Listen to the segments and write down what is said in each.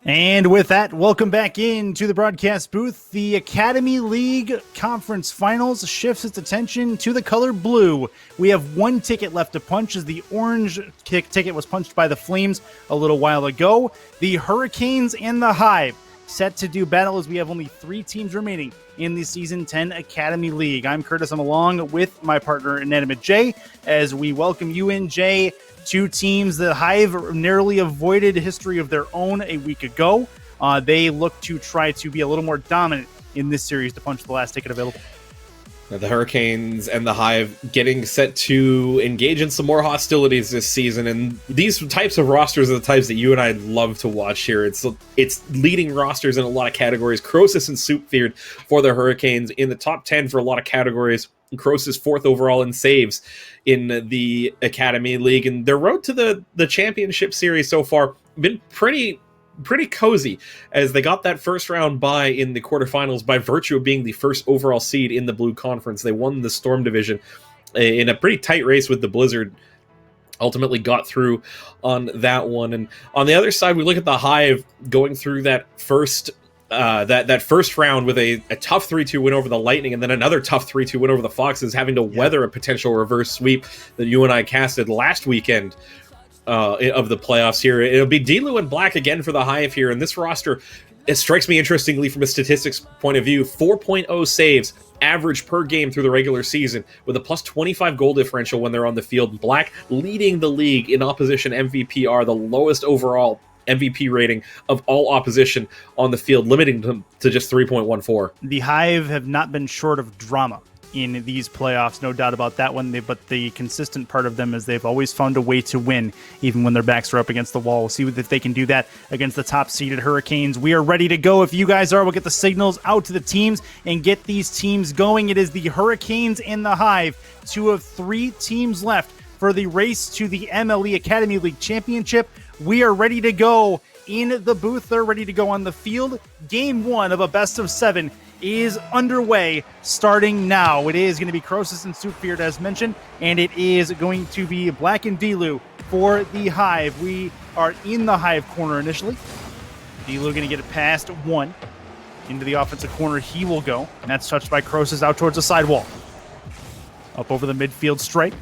And with that, welcome back into the broadcast booth. The Academy League Conference Finals shifts its attention to the color blue. We have one ticket left to punch as the orange ticket was punched by the Flames a little while ago. The Hurricanes and the Hive set to do battle as we have only 3 teams remaining in the Season 10 Academy League. I'm Curtis. I'm along with my partner, Inanimate Jay, as we welcome you in, Jay. 2 teams. The Hive narrowly avoided history of their own a week ago. They look to try to be a little more dominant in this series to punch the last ticket available. The Hurricanes and the Hive getting set to engage in some more hostilities this season, and these types of rosters are the types that you and I love to watch here. It's leading rosters in a lot of categories. Croesus and Soupfeared for the Hurricanes in the top 10 for a lot of categories. Croesus 4th overall in saves in the Academy League, and their road to the championship series so far been pretty cozy, as they got that first round bye in the quarterfinals by virtue of being the first overall seed in the Blue Conference. They won the Storm division in a pretty tight race with the Blizzard. Ultimately got through on that one. And on the other side, we look at the Hive going through that first first round with a tough 3-2 win over the Lightning, and then another tough 3-2 win over the Foxes, having to weather a potential reverse sweep that you and I casted last weekend of the playoffs here. It'll be Delu and Black again for the Hive here, and this roster, it strikes me interestingly from a statistics point of view. 4.0 saves average per game through the regular season, with a plus 25 goal differential when they're on the field. Black leading the league in opposition MVPR, the lowest overall MVP rating of all opposition on the field, limiting them to just 3.14. The Hive have not been short of drama in these playoffs, no doubt about that one. But the consistent part of them is they've always found a way to win, even when their backs are up against the wall. We'll see if they can do that against the top-seeded Hurricanes. We are ready to go. If you guys are, we'll get the signals out to the teams and get these teams going. It is the Hurricanes and the Hive, 2 of 3 teams left for the race to the MLE Academy League Championship. We are ready to go in the booth. They're ready to go on the field. Game 1 of a best-of-7 is underway starting now. It is going to be Croesus and Soupfeared, as mentioned, and it is going to be Black and Delu for the Hive. We are in the Hive corner initially. Delu going to get it past 1 into the offensive corner. He will go, and that's touched by Croesus out towards the sidewall. Up over the midfield stripe.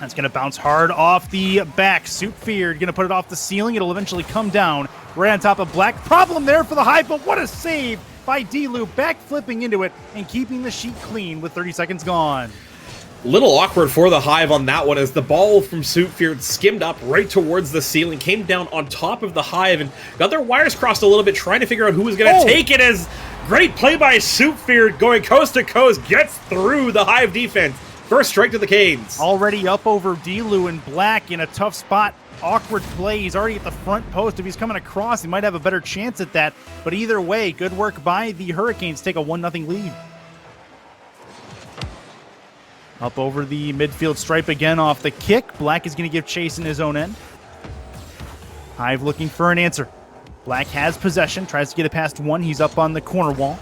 That's going to bounce hard off the back. Soupfeared going to put it off the ceiling. It'll eventually come down right on top of Black. Problem there for the Hive, but what a save by Delu, back flipping into it and keeping the sheet clean with 30 seconds gone. Little awkward for the Hive on that one, as the ball from Soupfeared skimmed up right towards the ceiling, came down on top of the Hive, and got their wires crossed a little bit, trying to figure out who was going to take it. As great play by Soupfeared, going coast to coast, gets through the Hive defense. First strike to the Canes. Already up over Delu and Black in a tough spot. Awkward play. He's already at the front post. If he's coming across, he might have a better chance at that. But either way, good work by the Hurricanes. Take a 1-0 lead. Up over the midfield stripe again off the kick. Black is going to give chase in his own end. Hive looking for an answer. Black has possession. Tries to get it past 1. He's up on the corner wall.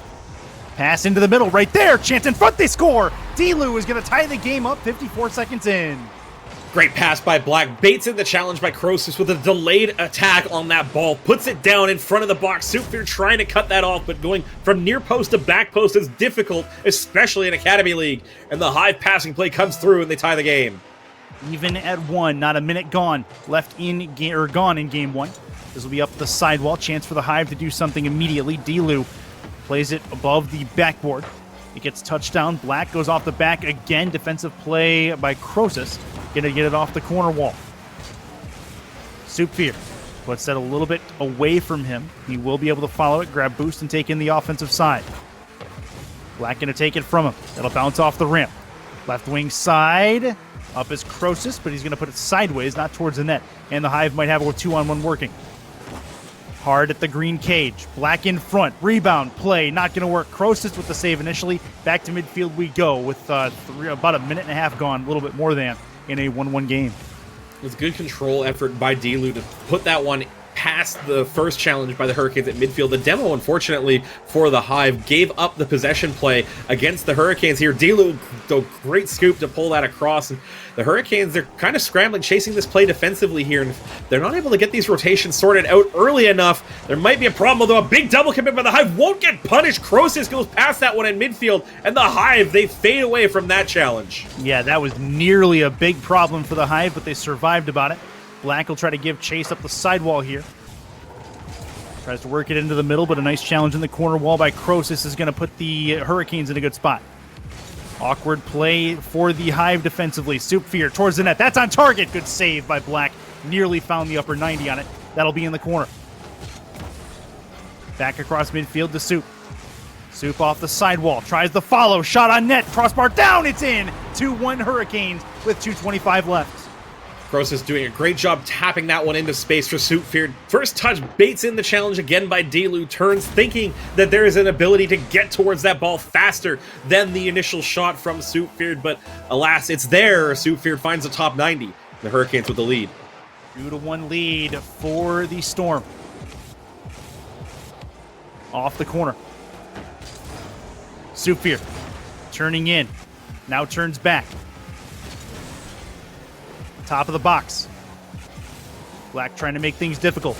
Pass into the middle right there. Chance in front. They score. Delu is going to tie the game up 54 seconds in. Great pass by Black. Baits in the challenge by Croesus with a delayed attack on that ball. Puts it down in front of the box. Soupfeared trying to cut that off, but going from near post to back post is difficult, especially in Academy League. And the Hive passing play comes through and they tie the game. Even at 1, not a minute gone left in gone in game 1. This will be up the sidewall. Chance for the Hive to do something immediately. Delu plays it above the backboard. It gets touched down. Black goes off the back again. Defensive play by Croesus. Gonna get it off the corner wall. Soupfeared puts that a little bit away from him. He will be able to follow it, grab boost, and take in the offensive side. Black gonna take it from him. It'll bounce off the ramp. Left wing side. Up is Croesus, but he's gonna put it sideways, not towards the net. And the Hive might have a 2-on-1 working. Hard at the green cage. Black in front. Rebound. Play. Not going to work. Croesus with the save initially. Back to midfield we go with about a minute and a half gone. A little bit more than in a 1-1 game. It was good control effort by Delu to put that one past the first challenge by the Hurricanes at midfield. The demo, unfortunately, for the Hive gave up the possession play against the Hurricanes here. Dilu, the great scoop to pull that across. And the Hurricanes, they're kind of scrambling, chasing this play defensively here, and if they're not able to get these rotations sorted out early enough, there might be a problem, although a big double commit by the Hive won't get punished. Croesus goes past that one in midfield, and the Hive, they fade away from that challenge. Yeah, that was nearly a big problem for the Hive, but they survived about it. Black will try to give chase up the sidewall here. Tries to work it into the middle, but a nice challenge in the corner wall by Croesus is going to put the Hurricanes in a good spot. Awkward play for the Hive defensively. Soupfear towards the net. That's on target. Good save by Black. Nearly found the upper 90 on it. That'll be in the corner. Back across midfield to Soup. Soup off the sidewall. Tries the follow. Shot on net. Crossbar down. It's in. 2-1 Hurricanes with 2:25 left. Croesus doing a great job tapping that one into space for Soupfear. First touch baits in the challenge again by Dilu. Turns thinking that there is an ability to get towards that ball faster than the initial shot from Soupfear, but alas, it's there. Soupfear finds the top 90. The Hurricanes with the lead. 2-1 lead for the Storm. Off the corner. Soupfear turning in. Now turns back. Top of the box. Black trying to make things difficult.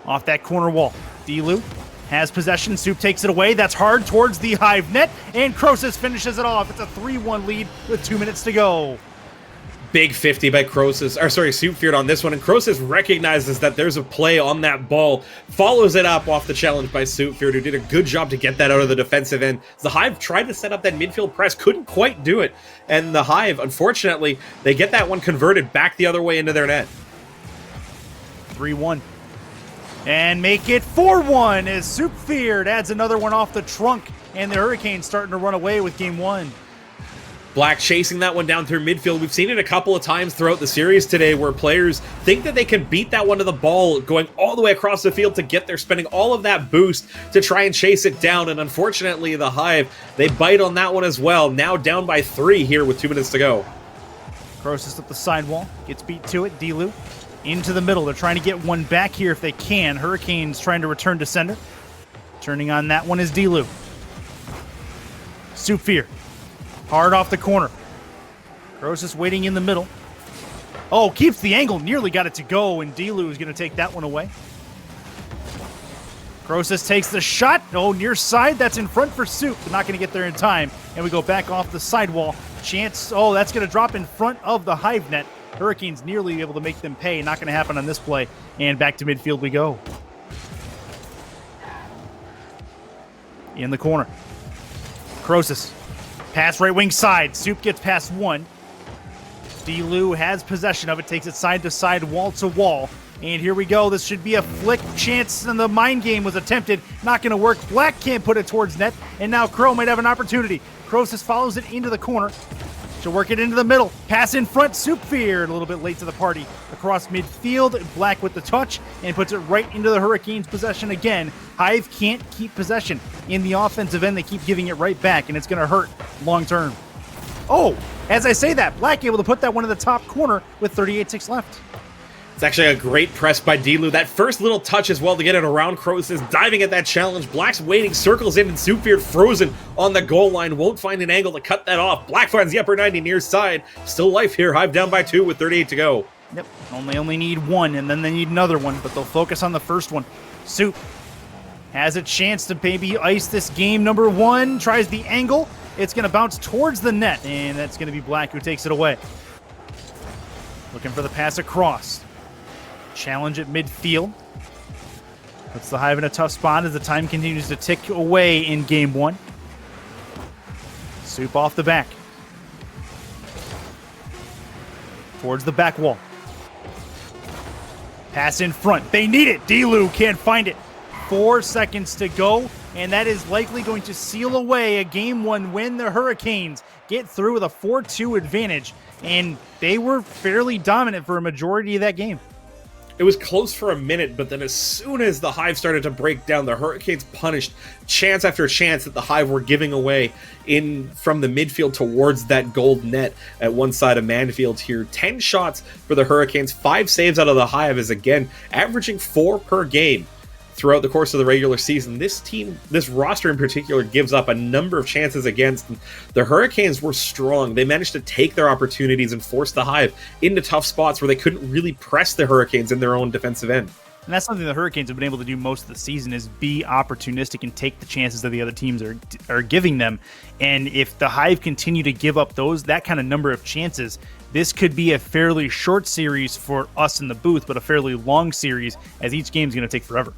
Off that corner wall. Dilu has possession. Soup takes it away. That's hard towards the Hive net. And Croesus finishes it off. It's a 3-1 lead with 2 minutes to go. Big 50 by Soupfear on this one, and Croesus recognizes that there's a play on that ball, follows it up off the challenge by Soupfear, who did a good job to get that out of the defensive end. The Hive tried to set up that midfield press, couldn't quite do it, and the Hive, unfortunately, they get that one converted back the other way into their net. 3-1. And make it 4-1 as Soupfear adds another one off the trunk, and the Hurricanes starting to run away with game one. Black chasing that one down through midfield. We've seen it a couple of times throughout the series today where players think that they can beat that one to the ball going all the way across the field to get there, spending all of that boost to try and chase it down. And unfortunately, the Hive, they bite on that one as well. Now down by 3 here with 2 minutes to go. Croesus up the sidewall, gets beat to it. Dilu into the middle. They're trying to get one back here if they can. Hurricanes trying to return to sender. Turning on that one is Dilu. Soupfear. Hard off the corner. Croesus waiting in the middle. Oh, keeps the angle. Nearly got it to go, and Dilu is going to take that one away. Croesus takes the shot. Oh, near side. That's in front for Soup. They're not going to get there in time. And we go back off the sidewall. Chance. Oh, that's going to drop in front of the Hive net. Hurricanes nearly able to make them pay. Not going to happen on this play. And back to midfield we go. In the corner. Croesus. Pass right wing side. Soup gets past one. Dilu has possession of it. Takes it side to side, wall to wall. And here we go. This should be a flick chance, and the mind game was attempted. Not going to work. Black can't put it towards net. And now Crow might have an opportunity. Croesus follows it into the corner. She'll work it into the middle. Pass in front. Soupfear a little bit late to the party. Across midfield. Black with the touch and puts it right into the Hurricanes' possession again. Hive can't keep possession. In the offensive end, they keep giving it right back, and it's going to hurt long term. Oh, as I say that, Black able to put that one in the top corner with 38-6 left. It's actually a great press by Dilu. That first little touch as well to get it around Croesus, diving at that challenge. Black's waiting, circles in, and Soupfear frozen on the goal line. Won't find an angle to cut that off. Black finds the upper 90 near side. Still life here. Hive down by 2 with 38 to go. Yep, only need one, and then they need another one, but they'll focus on the first one. Soup has a chance to maybe ice this game. Number 1 tries the angle. It's going to bounce towards the net, and that's going to be Black who takes it away. Looking for the pass across. Challenge at midfield. Puts the Hive in a tough spot as the time continues to tick away in game 1. Soup off the back. Towards the back wall. Pass in front. They need it. Dilu can't find it. 4 seconds to go, and that is likely going to seal away a game 1 win. The Hurricanes get through with a 4-2 advantage, and they were fairly dominant for a majority of that game. It was close for a minute, but then as soon as the Hive started to break down, the Hurricanes punished chance after chance that the Hive were giving away in from the midfield towards that gold net at one side of Manfield here. 10 shots for the Hurricanes, 5 saves out of the Hive, is again averaging 4 per game throughout the course of the regular season. This team, this roster in particular, gives up a number of chances against. The Hurricanes were strong. They managed to take their opportunities and force the Hive into tough spots where they couldn't really press the Hurricanes in their own defensive end. And that's something the Hurricanes have been able to do most of the season, is be opportunistic and take the chances that the other teams are giving them. And if the Hive continue to give up that kind of number of chances, this could be a fairly short series for us in the booth, but a fairly long series, as each game is going to take forever.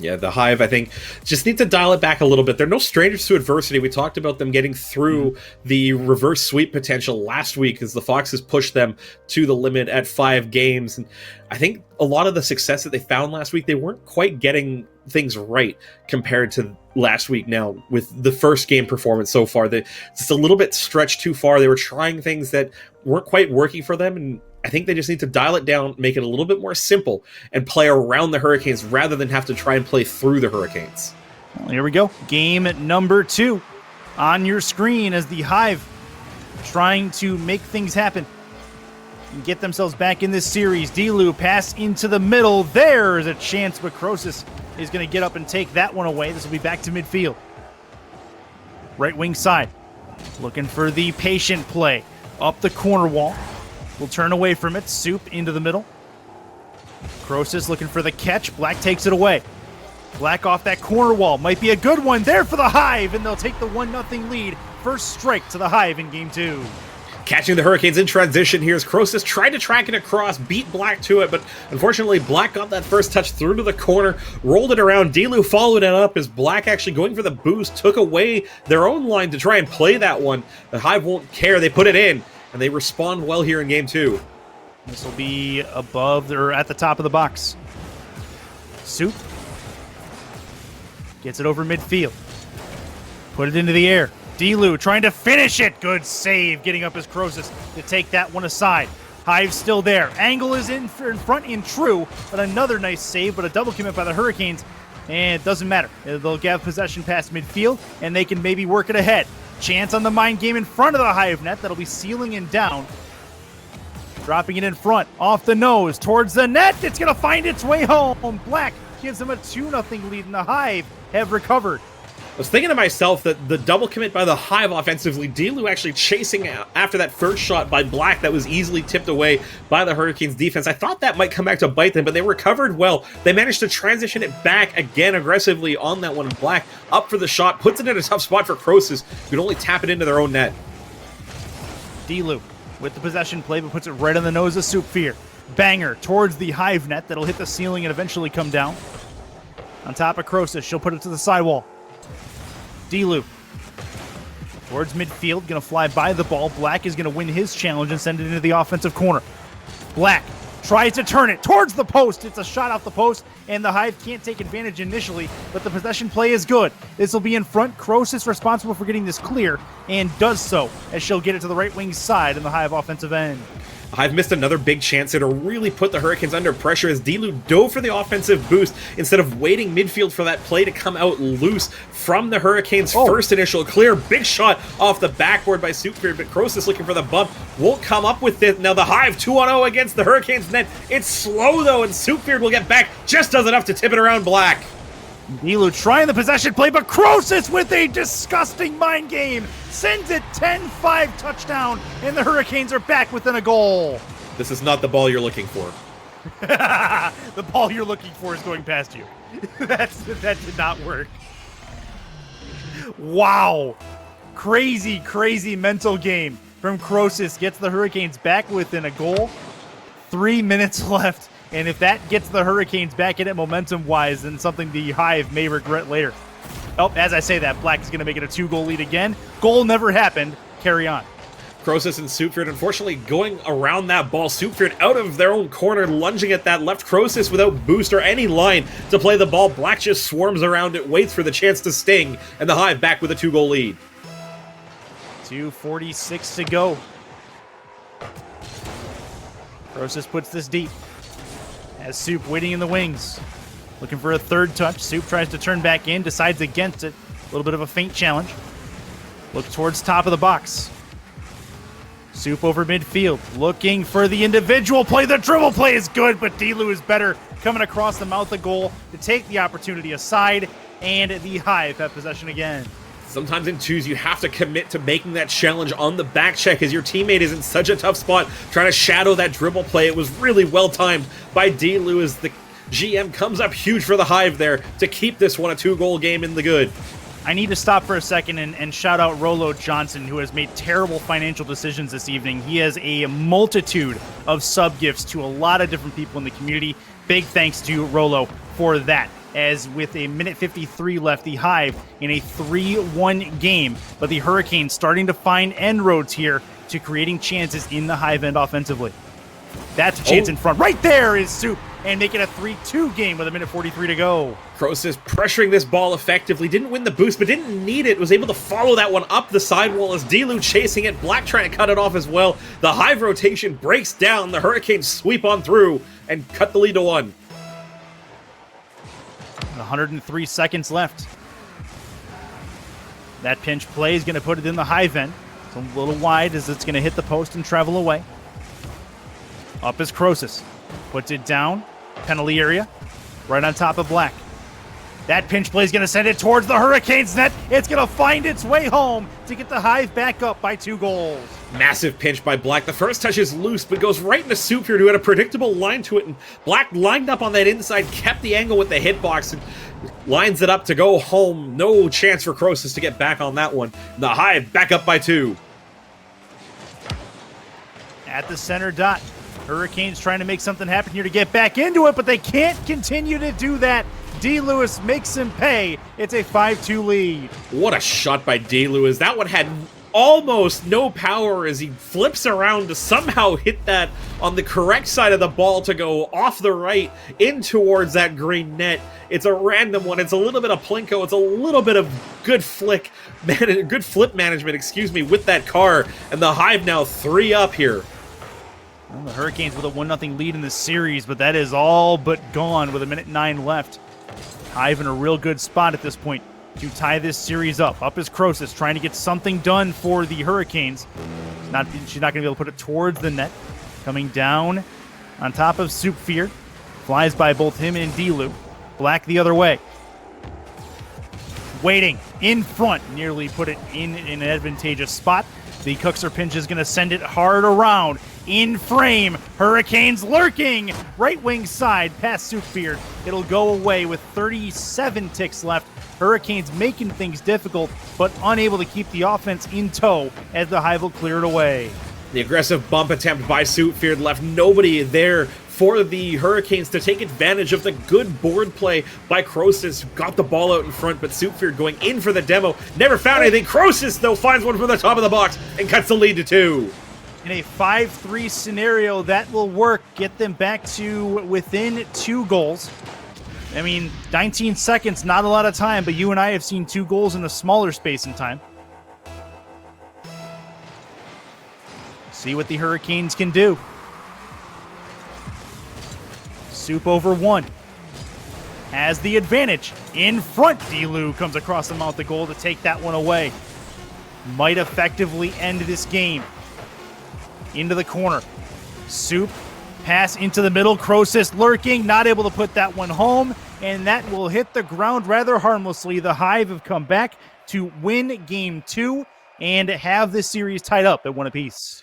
Yeah, the Hive, I think, just need to dial it back a little bit. They're no strangers to adversity. We talked about them getting through the reverse sweep potential last week as the Foxes pushed them to the limit at 5 games. And I think a lot of the success that they found last week, they weren't quite getting things right compared to last week now with the first game performance so far. They just a little bit stretched too far. They were trying things that weren't quite working for them, and I think they just need to dial it down, make it a little bit more simple, and play around the Hurricanes rather than have to try and play through the Hurricanes. Well, here we go. Game number 2 on your screen as the Hive trying to make things happen and get themselves back in this series. Delu pass into the middle. There's a chance, but Crosis is going to get up and take that one away. This will be back to midfield. Right wing side. Looking for the patient play. Up the corner wall. We'll turn away from it. Soup into the middle. Crosis looking for the catch. Black takes it away. Black off that corner wall. Might be a good one there for the Hive, and they'll take the 1-0 lead. First strike to the Hive in game 2. Catching the Hurricanes in transition here as Crosis tried to track it across, beat Black to it, but unfortunately Black got that first touch through to the corner, rolled it around. Delu followed it up as Black actually going for the boost, took away their own line to try and play that one. The Hive won't care. They put it in, and they respond well here in game 2. This will be above or at the top of the box. Soup gets it over midfield. Put it into the air. Delu trying to finish it. Good save, getting up his Crosis to take that one aside. Hive's still there. Angle is in front in true, but another nice save, but a double commit by the Hurricanes, and it doesn't matter. They'll get possession past midfield, and they can maybe work it ahead. Chance on the mind game in front of the Hive net. That'll be sealing and down. Dropping it in front, off the nose, towards the net. It's going to find its way home. Black gives them a 2-0 lead, and the Hive have recovered. I was thinking to myself that the double commit by the Hive offensively, Delu actually chasing after that first shot by Black that was easily tipped away by the Hurricanes defense. I thought that might come back to bite them, but they recovered well. They managed to transition it back again aggressively on that one. Black up for the shot, puts it in a tough spot for Crosis, who could only tap it into their own net. Delu with the possession play, but puts it right on the nose of Soup Fear. Banger towards the Hive net that'll hit the ceiling and eventually come down. On top of Crosis, she'll put it to the sidewall. Delu towards midfield, going to fly by the ball. Black is going to win his challenge and send it into the offensive corner. Black tries to turn it towards the post. It's a shot off the post, and the Hive can't take advantage initially, but the possession play is good. This will be in front. Crosis responsible for getting this clear, and does so as she'll get it to the right wing side in the Hive offensive end. Hive missed another big chance here to really put the Hurricanes under pressure as Delu dove for the offensive boost instead of waiting midfield for that play to come out loose from the Hurricanes' first initial clear. Big shot off the backboard by Soupfear, but Crosis looking for the bump. Won't come up with it. Now the Hive 2-0 against the Hurricanes net. It's slow though, and Soupfear will get back. Just does enough to tip it around Black. Delu trying the possession play, but Crosis with a disgusting mind game sends it 10-5 touchdown, and the Hurricanes are back within a goal. This is not the ball you're looking for. The ball you're looking for is going past you. That did not work. Wow. Crazy, crazy mental game from Crosis. Gets the Hurricanes back within a goal. 3 minutes left. And if that gets the Hurricanes back in it momentum-wise, then something the Hive may regret later. Oh, as I say that, Black is going to make it a 2-goal lead again. Goal never happened. Carry on. Crosis and Soupford unfortunately going around that ball. Soupford out of their own corner, lunging at that left. Crosis without boost or any line to play the ball. Black just swarms around it, waits for the chance to sting, and the Hive back with a 2-goal lead. 2:46 to go. Crosis puts this deep. As Soup waiting in the wings. Looking for a third touch. Soup tries to turn back in, decides against it. A little bit of a feint challenge. Look towards top of the box. Soup over midfield, looking for the individual play. The dribble play is good, but D-Lou is better, coming across the mouth of goal to take the opportunity aside, and the Hive have possession again. Sometimes in twos, you have to commit to making that challenge on the back check as your teammate is in such a tough spot trying to shadow that dribble play. It was really well timed by D-Lou as the GM comes up huge for the Hive there to keep this one a 2-goal game in the good. I need to stop for a second and shout out Rolo Johnson, who has made terrible financial decisions this evening. He has a multitude of sub-gifts to a lot of different people in the community. Big thanks to Rolo for that. As with a minute 53 left, the Hive in a 3-1 game, but the Hurricanes starting to find end roads here to creating chances in the Hive end offensively. That's a chance in front. Right there is Soup, and make it a 3-2 game with a minute 43 to go. Crosis pressuring this ball effectively. Didn't win the boost, but didn't need it. Was able to follow that one up the sidewall as D-Lou chasing it. Black trying to cut it off as well. The Hive rotation breaks down. The Hurricanes sweep on through and cut the lead to 1. 103 seconds left. That pinch play is going to put it in the Hive end. It's a little wide as it's going to hit the post and travel away. Up is Crosis. Puts it down. Penalty area. Right on top of Black. That pinch play is going to send it towards the Hurricanes net. It's going to find its way home to get the Hive back up by 2 goals. Massive pinch by Black. The first touch is loose, but goes right into Soup here, who had a predictable line to it. And Black lined up on that inside, kept the angle with the hitbox, and lines it up to go home. No chance for Crosis to get back on that one. The Hive back up by 2. At the center dot. Hurricanes trying to make something happen here to get back into it, but they can't continue to do that. D. Lewis makes him pay. It's a 5-2 lead. What a shot by D. Lewis. That one had almost no power as he flips around to somehow hit that on the correct side of the ball to go off the right in towards that green net. It's a random one. It's a little bit of plinko. It's a little bit of good flip management, with that car. And the Hive now 3 up here. Well, the Hurricanes with a 1-0 lead in this series, but that is all but gone with a minute 9 left. Hive in a real good spot at this point to tie this series up. Up is Crosis trying to get something done for the Hurricanes. She's not going to be able to put it towards the net. Coming down on top of Soup Fear. Flies by both him and D-Lou. Black the other way. Waiting in front. Nearly put it in an advantageous spot. The Cookser pinch is going to send it hard around. In frame. Hurricanes lurking. Right wing side past Soupbeard. It'll go away with 37 ticks left. Hurricanes making things difficult, but unable to keep the offense in tow as the Hive will clear it away. The aggressive bump attempt by Soupbeard left nobody there for the Hurricanes to take advantage of the good board play by Crosis. Got the ball out in front, but Soupbeard going in for the demo. Never found anything. Crosis, though, finds one from the top of the box and cuts the lead to 2. In a 5-3 scenario, that will work. Get them back to within 2 goals. I mean, 19 seconds, not a lot of time, but you and I have seen 2 goals in a smaller space in time. See what the Hurricanes can do. Soup over 1. Has the advantage. In front, D-Lou comes across the mouth of goal to take that one away. Might effectively end this game. Into the corner. Soup. Pass into the middle. Crosis lurking. Not able to put that one home. And that will hit the ground rather harmlessly. The Hive have come back to win game 2 and have this series tied up at 1 apiece.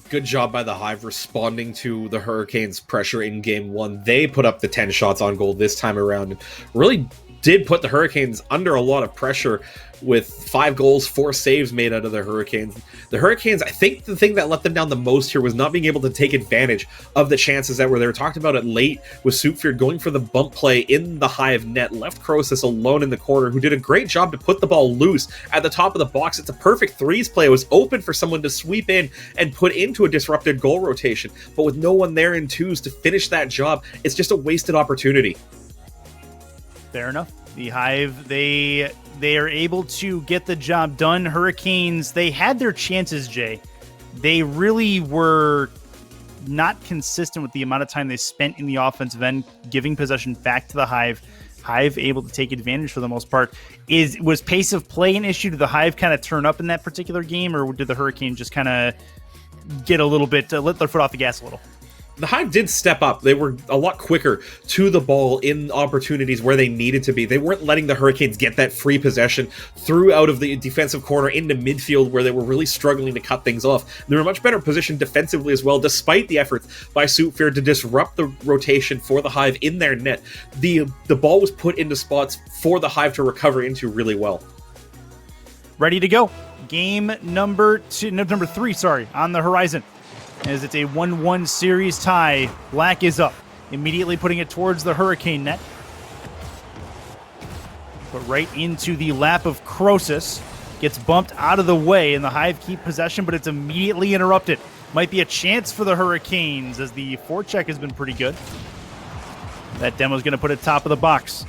Good job by the Hive responding to the Hurricanes' pressure in game 1. They put up the 10 shots on goal this time around and really did put the Hurricanes under a lot of pressure with 5 goals, 4 saves made out of the Hurricanes. The Hurricanes, I think the thing that let them down the most here was not being able to take advantage of the chances that were there. Talked about it late with Soupbeard going for the bump play in the Hive net, left Crosis alone in the corner, who did a great job to put the ball loose at the top of the box. It's a perfect threes play. It was open for someone to sweep in and put into a disrupted goal rotation, but with no one there in twos to finish that job, it's just a wasted opportunity. Fair enough. The Hive, they are able to get the job done. Hurricanes, they had their chances, Jay. They really were not consistent with the amount of time they spent in the offensive end, giving possession back to the Hive. Hive able to take advantage for the most part. Was pace of play an issue? Did the Hive kind of turn up in that particular game, or did the Hurricanes just kind of get a little bit, let their foot off the gas a little? The Hive did step up. They were a lot quicker to the ball in opportunities where they needed to be. They weren't letting the Hurricanes get that free possession through out of the defensive corner into midfield where they were really struggling to cut things off. They were much better positioned defensively as well, despite the efforts by Soupfear to disrupt the rotation for the Hive in their net. The ball was put into spots for the Hive to recover into really well. Ready to go. Game number 3, on the horizon. As it's a 1-1 series tie. Black is up, immediately putting it towards the Hurricane net. But right into the lap of Croesus. Gets bumped out of the way, and the Hive keep possession, but it's immediately interrupted. Might be a chance for the Hurricanes, as the forecheck has been pretty good. That demo's going to put it top of the box.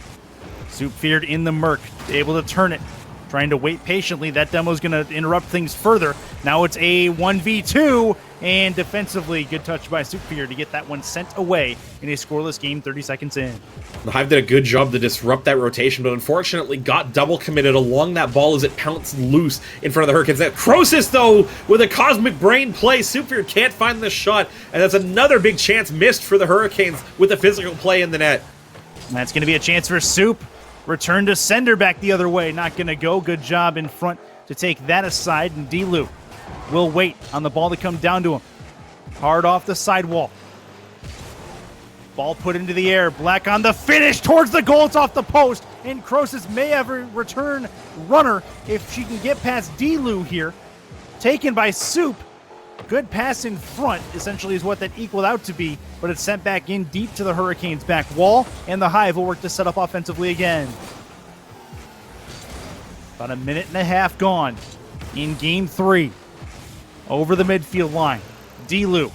Soupfeared in the Merc, able to turn it. Trying to wait patiently. That demo's going to interrupt things further. Now it's a 1v2, and defensively, good touch by Soupfear to get that one sent away in a scoreless game 30 seconds in. The Hive did a good job to disrupt that rotation, but unfortunately got double committed along that ball as it pounced loose in front of the Hurricanes. That Croesus, though, with a cosmic brain play, Soupfear can't find the shot, and that's another big chance missed for the Hurricanes with the physical play in the net. And that's going to be a chance for Soup. Return to sender back the other way. Not going to go. Good job in front to take that aside. And D-Lou will wait on the ball to come down to him. Hard off the sidewall. Ball put into the air. Black on the finish towards the goal. It's off the post. And Croesus may have a return runner if she can get past D-Lou here. Taken by Soup. Good pass in front, essentially, is what that equaled out to be, but it's sent back in deep to the Hurricanes' back wall, and the Hive will work to set up offensively again. About a minute and a half gone in Game 3. Over the midfield line. D-Lou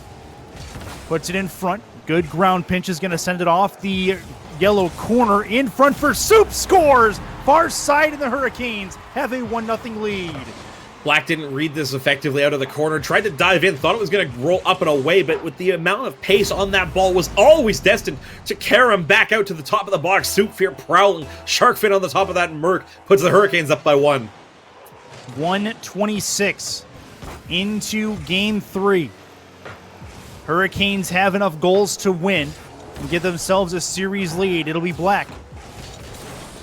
puts it in front. Good ground pinch is going to send it off the yellow corner. In front for Soup, scores! Far side, and the Hurricanes have a 1-0 lead. Black didn't read this effectively out of the corner, tried to dive in, thought it was going to roll up and away, but with the amount of pace on that ball was always destined to carry him back out to the top of the box. Soupfear prowling, shark fin on the top of that Merc, puts the Hurricanes up by 1. 1:26 into Game 3. Hurricanes have enough goals to win and give themselves a series lead. It'll be Black.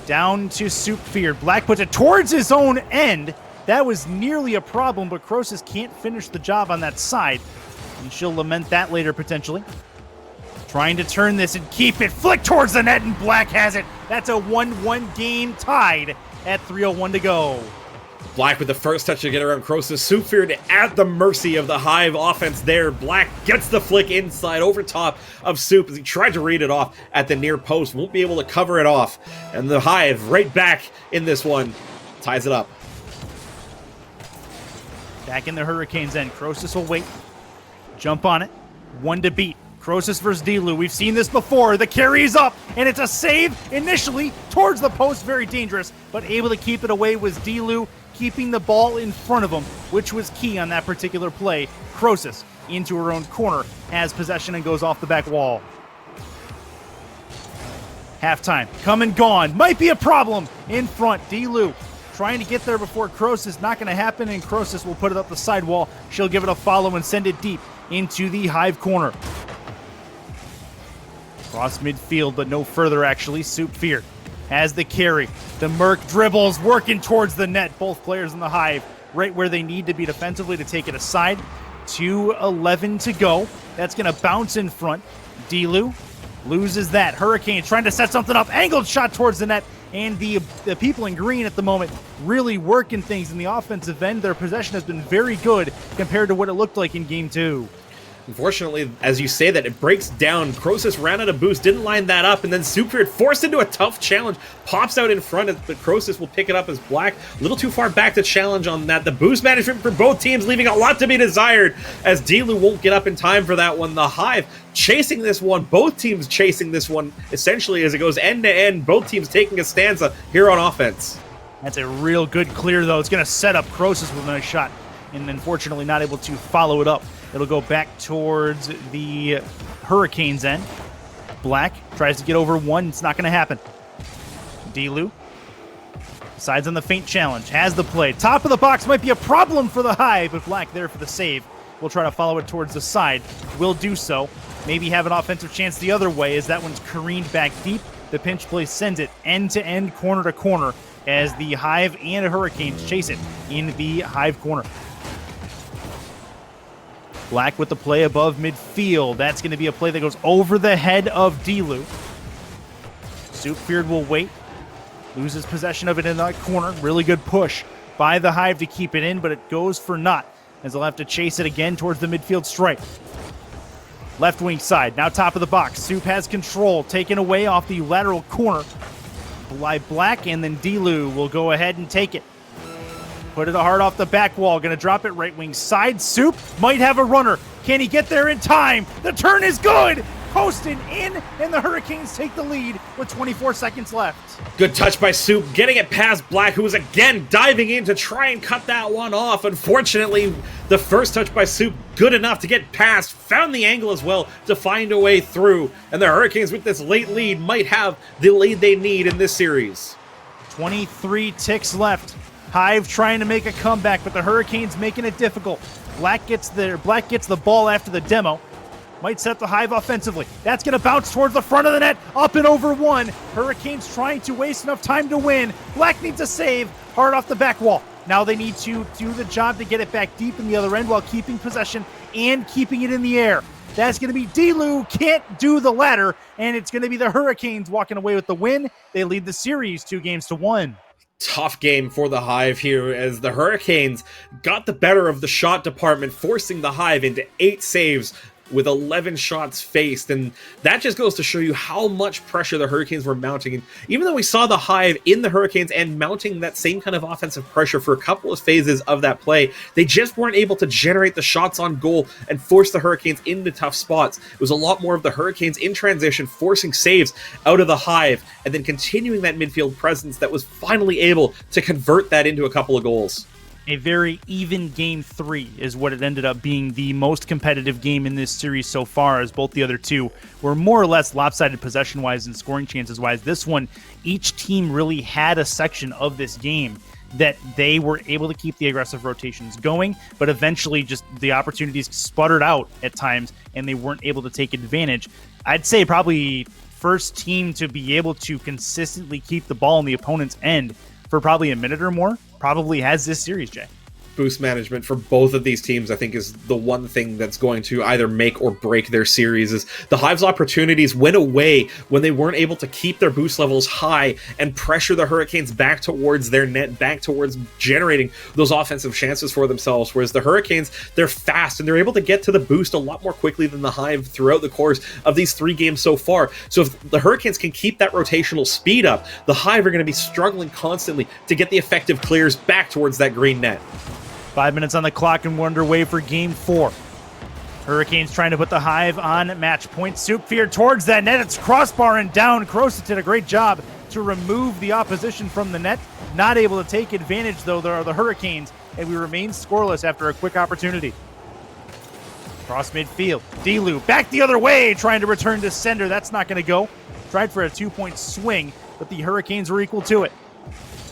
Down to Soupfear. Black puts it towards his own end. That was nearly a problem, but Croesus can't finish the job on that side. And she'll lament that later, potentially. Trying to turn this and keep it. Flick towards the net, and Black has it. That's a 1-1 game tied at 3:01 to go. Black with the first touch to get around Croesus. Soupfear at the mercy of the Hive offense there. Black gets the flick inside over top of Soup as he tried to read it off at the near post. Won't be able to cover it off. And the Hive right back in this one. Ties it up. Back in the Hurricanes' end. Croesus will wait. Jump on it. 1 to beat. Croesus versus D-Lou. We've seen this before. The carry is up, and it's a save initially towards the post. Very dangerous, but able to keep it away was D-Lou, keeping the ball in front of him, which was key on that particular play. Croesus into her own corner, has possession and goes off the back wall. Halftime. Come and gone. Might be a problem in front. D-Lou trying to get there before Croesus. Not going to happen, and Croesus will put it up the sidewall. She'll give it a follow and send it deep into the Hive corner. Cross midfield, but no further, actually. Soupfear has the carry. The Merc dribbles, working towards the net. Both players in the Hive right where they need to be defensively to take it aside. 2:11 to go. That's going to bounce in front. D-Lou loses that. Hurricane trying to set something up. Angled shot towards the net. And the people in green at the moment really working things in the offensive end. Their possession has been very good compared to what it looked like in Game 2. Unfortunately, as you say that, it breaks down. Croesus ran out of boost, didn't line that up, and then Soupfear forced into a tough challenge, pops out in front, but Croesus will pick it up as Black. A little too far back to challenge on that. The boost management for both teams leaving a lot to be desired, as D-Lou won't get up in time for that one. The Hive chasing this one, both teams chasing this one, essentially as it goes end to end, both teams taking a stanza here on offense. That's a real good clear, though. It's going to set up Croesus with a nice shot, and unfortunately not able to follow it up It'll go back towards the Hurricanes end. Black tries to get over one. It's not going to happen. D-Lu decides on the feint challenge. Has the play. Top of the box might be a problem for the Hive, but Black there for the save. We'll try to follow it towards the side. Will do so. Maybe have an offensive chance the other way as that one's careened back deep. The pinch play sends it end-to-end, corner-to-corner as the Hive and Hurricanes chase it in the Hive corner. Black with the play above midfield. That's going to be a play that goes over the head of D-Lu. Soupfeared will wait. Loses possession of it in that corner. Really good push by the Hive to keep it in, but it goes for naught as they'll have to chase it again towards the midfield stripe. Left wing side, now top of the box. Soup has control, taken away off the lateral corner by Black, and then D-Lu will go ahead and take it. Put it hard off the back wall, gonna drop it right wing side. Soup might have a runner. Can he get there in time? The turn is good! Posted in, and the Hurricanes take the lead with 24 seconds left. Good touch by Soup, getting it past Black, who was again diving in to try and cut that one off. Unfortunately, the first touch by Soup, good enough to get past, found the angle as well to find a way through. And the Hurricanes, with this late lead, might have the lead they need in this series. 23 ticks left. Hive trying to make a comeback, but the Hurricanes making it difficult. Black gets the ball after the demo. Might set the Hive offensively. That's going to bounce towards the front of the net. Up and over one. Hurricanes trying to waste enough time to win. Black needs a save. Hard off the back wall. Now they need to do the job to get it back deep in the other end while keeping possession and keeping it in the air. That's going to be D-Lu. Can't do the latter. And it's going to be the Hurricanes walking away with the win. They lead the series 2-1. Tough game for the Hive here as the Hurricanes got the better of the shot department, forcing the Hive into 8 saves with 11 shots faced, and that just goes to show you how much pressure the Hurricanes were mounting. And even though we saw the Hive in the Hurricanes and mounting that same kind of offensive pressure for a couple of phases of that play, they just weren't able to generate the shots on goal and force the Hurricanes into tough spots. It was a lot more of the Hurricanes in transition, forcing saves out of the Hive, and then continuing that midfield presence that was finally able to convert that into a couple of goals. A very even game 3 is what it ended up being, the most competitive game in this series so far, as both the other two were more or less lopsided possession-wise and scoring chances-wise. This one, each team really had a section of this game that they were able to keep the aggressive rotations going, but eventually just the opportunities sputtered out at times, and they weren't able to take advantage. I'd say probably first team to be able to consistently keep the ball in the opponent's end for probably a minute or more probably has this series, Jay. Boost management for both of these teams, I think, is the one thing that's going to either make or break their series. Is the Hive's opportunities went away when they weren't able to keep their boost levels high and pressure the Hurricanes back towards their net, back towards generating those offensive chances for themselves. Whereas the Hurricanes, they're fast and they're able to get to the boost a lot more quickly than the Hive throughout the course of these 3 games so far. So if the Hurricanes can keep that rotational speed up, the Hive are going to be struggling constantly to get the effective clears back towards that green net. 5 minutes on the clock and we're underway for game 4. Hurricanes trying to put the Hive on match point. Soupfeared towards that net. It's crossbar and down. Kroos did a great job to remove the opposition from the net. Not able to take advantage, though. There are the Hurricanes, and we remain scoreless after a quick opportunity. Cross midfield. D-Lu back the other way, trying to return to sender. That's not going to go. Tried for a 2-point swing, but the Hurricanes were equal to it.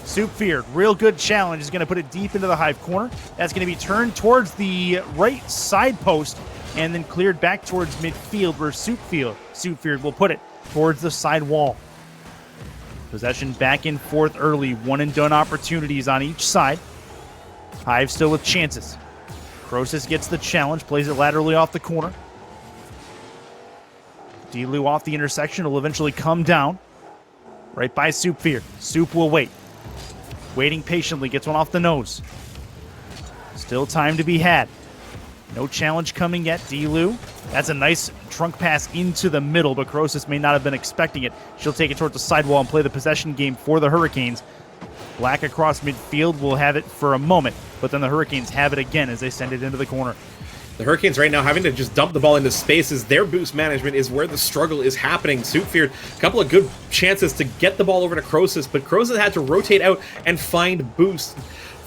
Soupfeared, real good challenge, is going to put it deep into the Hive corner. That's going to be turned towards the right side post and then cleared back towards midfield where Soupfeared will put it towards the side wall. Possession back and forth early, one and done opportunities on each side. Hive still with chances. Kroos gets the challenge, plays it laterally off the corner. D-Lu off the intersection will eventually come down. Right by Soupfeared. Soup will wait. Waiting patiently, gets one off the nose. Still time to be had. No challenge coming yet. D-Lu. That's a nice trunk pass into the middle, but Kroos may not have been expecting it. She'll take it towards the sidewall and play the possession game for the Hurricanes. Black across midfield will have it for a moment, but then the Hurricanes have it again as they send it into the corner. The Hurricanes right now having to just dump the ball into spaces. Their boost management is where the struggle is happening. Soupfeared, a couple of good chances to get the ball over to Kroos, but Kroos had to rotate out and find boost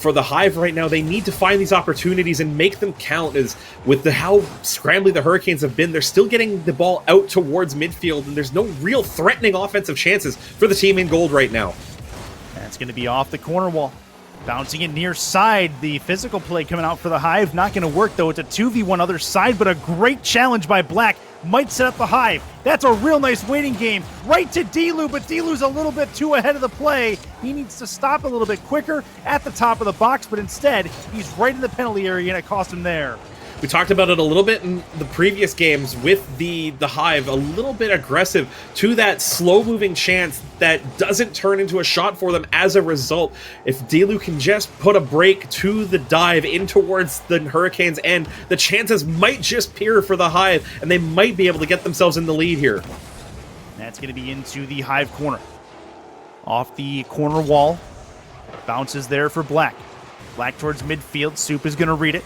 for the Hive right now, they need to find these opportunities and make them count. As with how scrambly the Hurricanes have been, they're still getting the ball out towards midfield, and there's no real threatening offensive chances for the team in gold right now. That's going to be off the corner wall. Bouncing it near side. The physical play coming out for the Hive. Not going to work, though. It's a 2v1 other side, but a great challenge by Black. Might set up the Hive. That's a real nice waiting game. Right to Delu, but Delu's a little bit too ahead of the play. He needs to stop a little bit quicker at the top of the box, but instead, he's right in the penalty area, and it cost him there. We talked about it a little bit in the previous games with the Hive, a little bit aggressive to that slow-moving chance that doesn't turn into a shot for them as a result. If Delu can just put a break to the dive in towards the Hurricanes' end, the chances might just appear for the Hive, and they might be able to get themselves in the lead here. That's going to be into the Hive corner. Off the corner wall. Bounces there for Black. Black towards midfield. Soup is going to read it.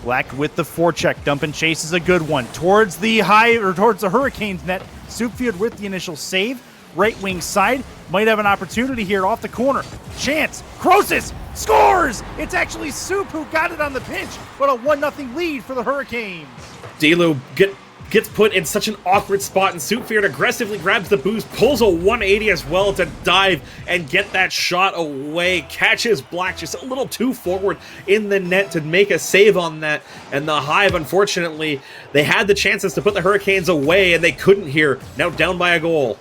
Black with the forecheck. Dump and chase is a good one. Towards the towards the Hurricanes net. Soupfield with the initial save. Right wing side. Might have an opportunity here off the corner. Chance. Crosis scores! It's actually Soup who got it on the pinch, but a 1-0 lead for the Hurricanes. Delu gets put in such an awkward spot, and Soupfield aggressively grabs the boost, pulls a 180 as well to dive and get that shot away. Catches Black just a little too forward in the net to make a save on that, and the Hive, unfortunately, they had the chances to put the Hurricanes away, and they couldn't here. Now down by a goal.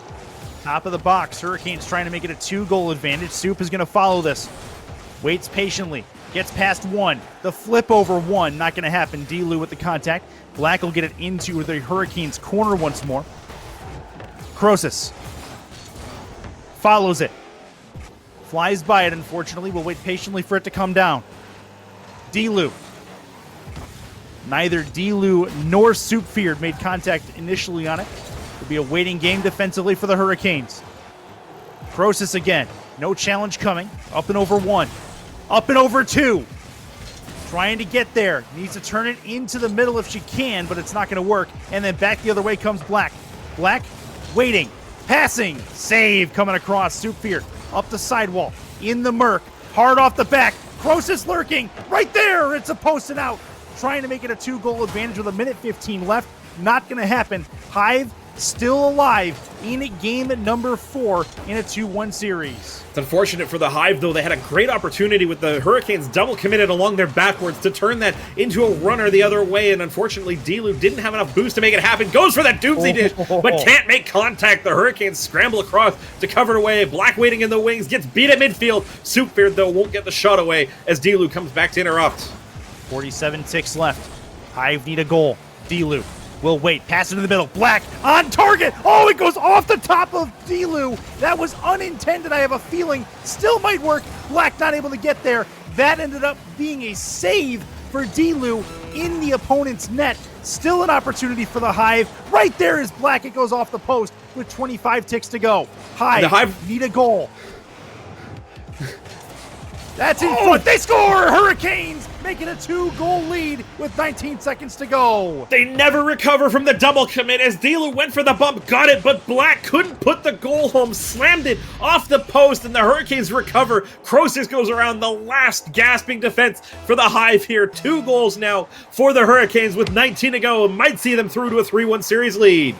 Top of the box, Hurricanes trying to make it a 2-goal advantage. Soup is going to follow this. Waits patiently. Gets past one. The flip over one. Not going to happen. Delu with the contact. Black will get it into the Hurricanes' corner once more. Crosis follows it. Flies by it, unfortunately. We'll wait patiently for it to come down. Delu. Neither Delu nor Soupfeared made contact initially on it. It'll be a waiting game defensively for the Hurricanes. Crosis again. No challenge coming. Up and over one. Up and over two. Trying to get there. Needs to turn it into the middle if she can, but it's not going to work. And then back the other way comes Black. Black waiting. Passing. Save coming across. Soupfeared up the sidewall. In the murk. Hard off the back. Crosis lurking. Right there. It's a post and out. Trying to make it a 2-goal advantage with a minute 15 left. Not going to happen. Hive still alive in game number 4 in a 2-1 series. It's unfortunate for the Hive, though. They had a great opportunity with the Hurricanes double committed along their backwards to turn that into a runner the other way, and unfortunately Delu didn't have enough boost to make it happen. Goes for that doomsday dish, but can't make contact. The Hurricanes scramble across to cover it away. Black waiting in the wings, gets beat at midfield. Soupfeared, though, won't get the shot away as Delu comes back to interrupt. 47 ticks left. Hive need a goal. Delu will wait. Pass it in the middle. Black on target. Oh, it goes off the top of Delu. That was unintended. I have a feeling still might work. Black not able to get there. That ended up being a save for Delu in the opponent's net. Still an opportunity for the Hive. Right there is Black. It goes off the post with 25 ticks to go. Hive need a goal. That's in front. They score! Hurricanes making a 2-goal lead with 19 seconds to go. They never recover from the double commit as Delu went for the bump, got it, but Black couldn't put the goal home, slammed it off the post, and the Hurricanes recover. Crosis goes around the last gasping defense for the Hive here. 2 goals now for the Hurricanes with 19 to go. Might see them through to a 3-1 series lead.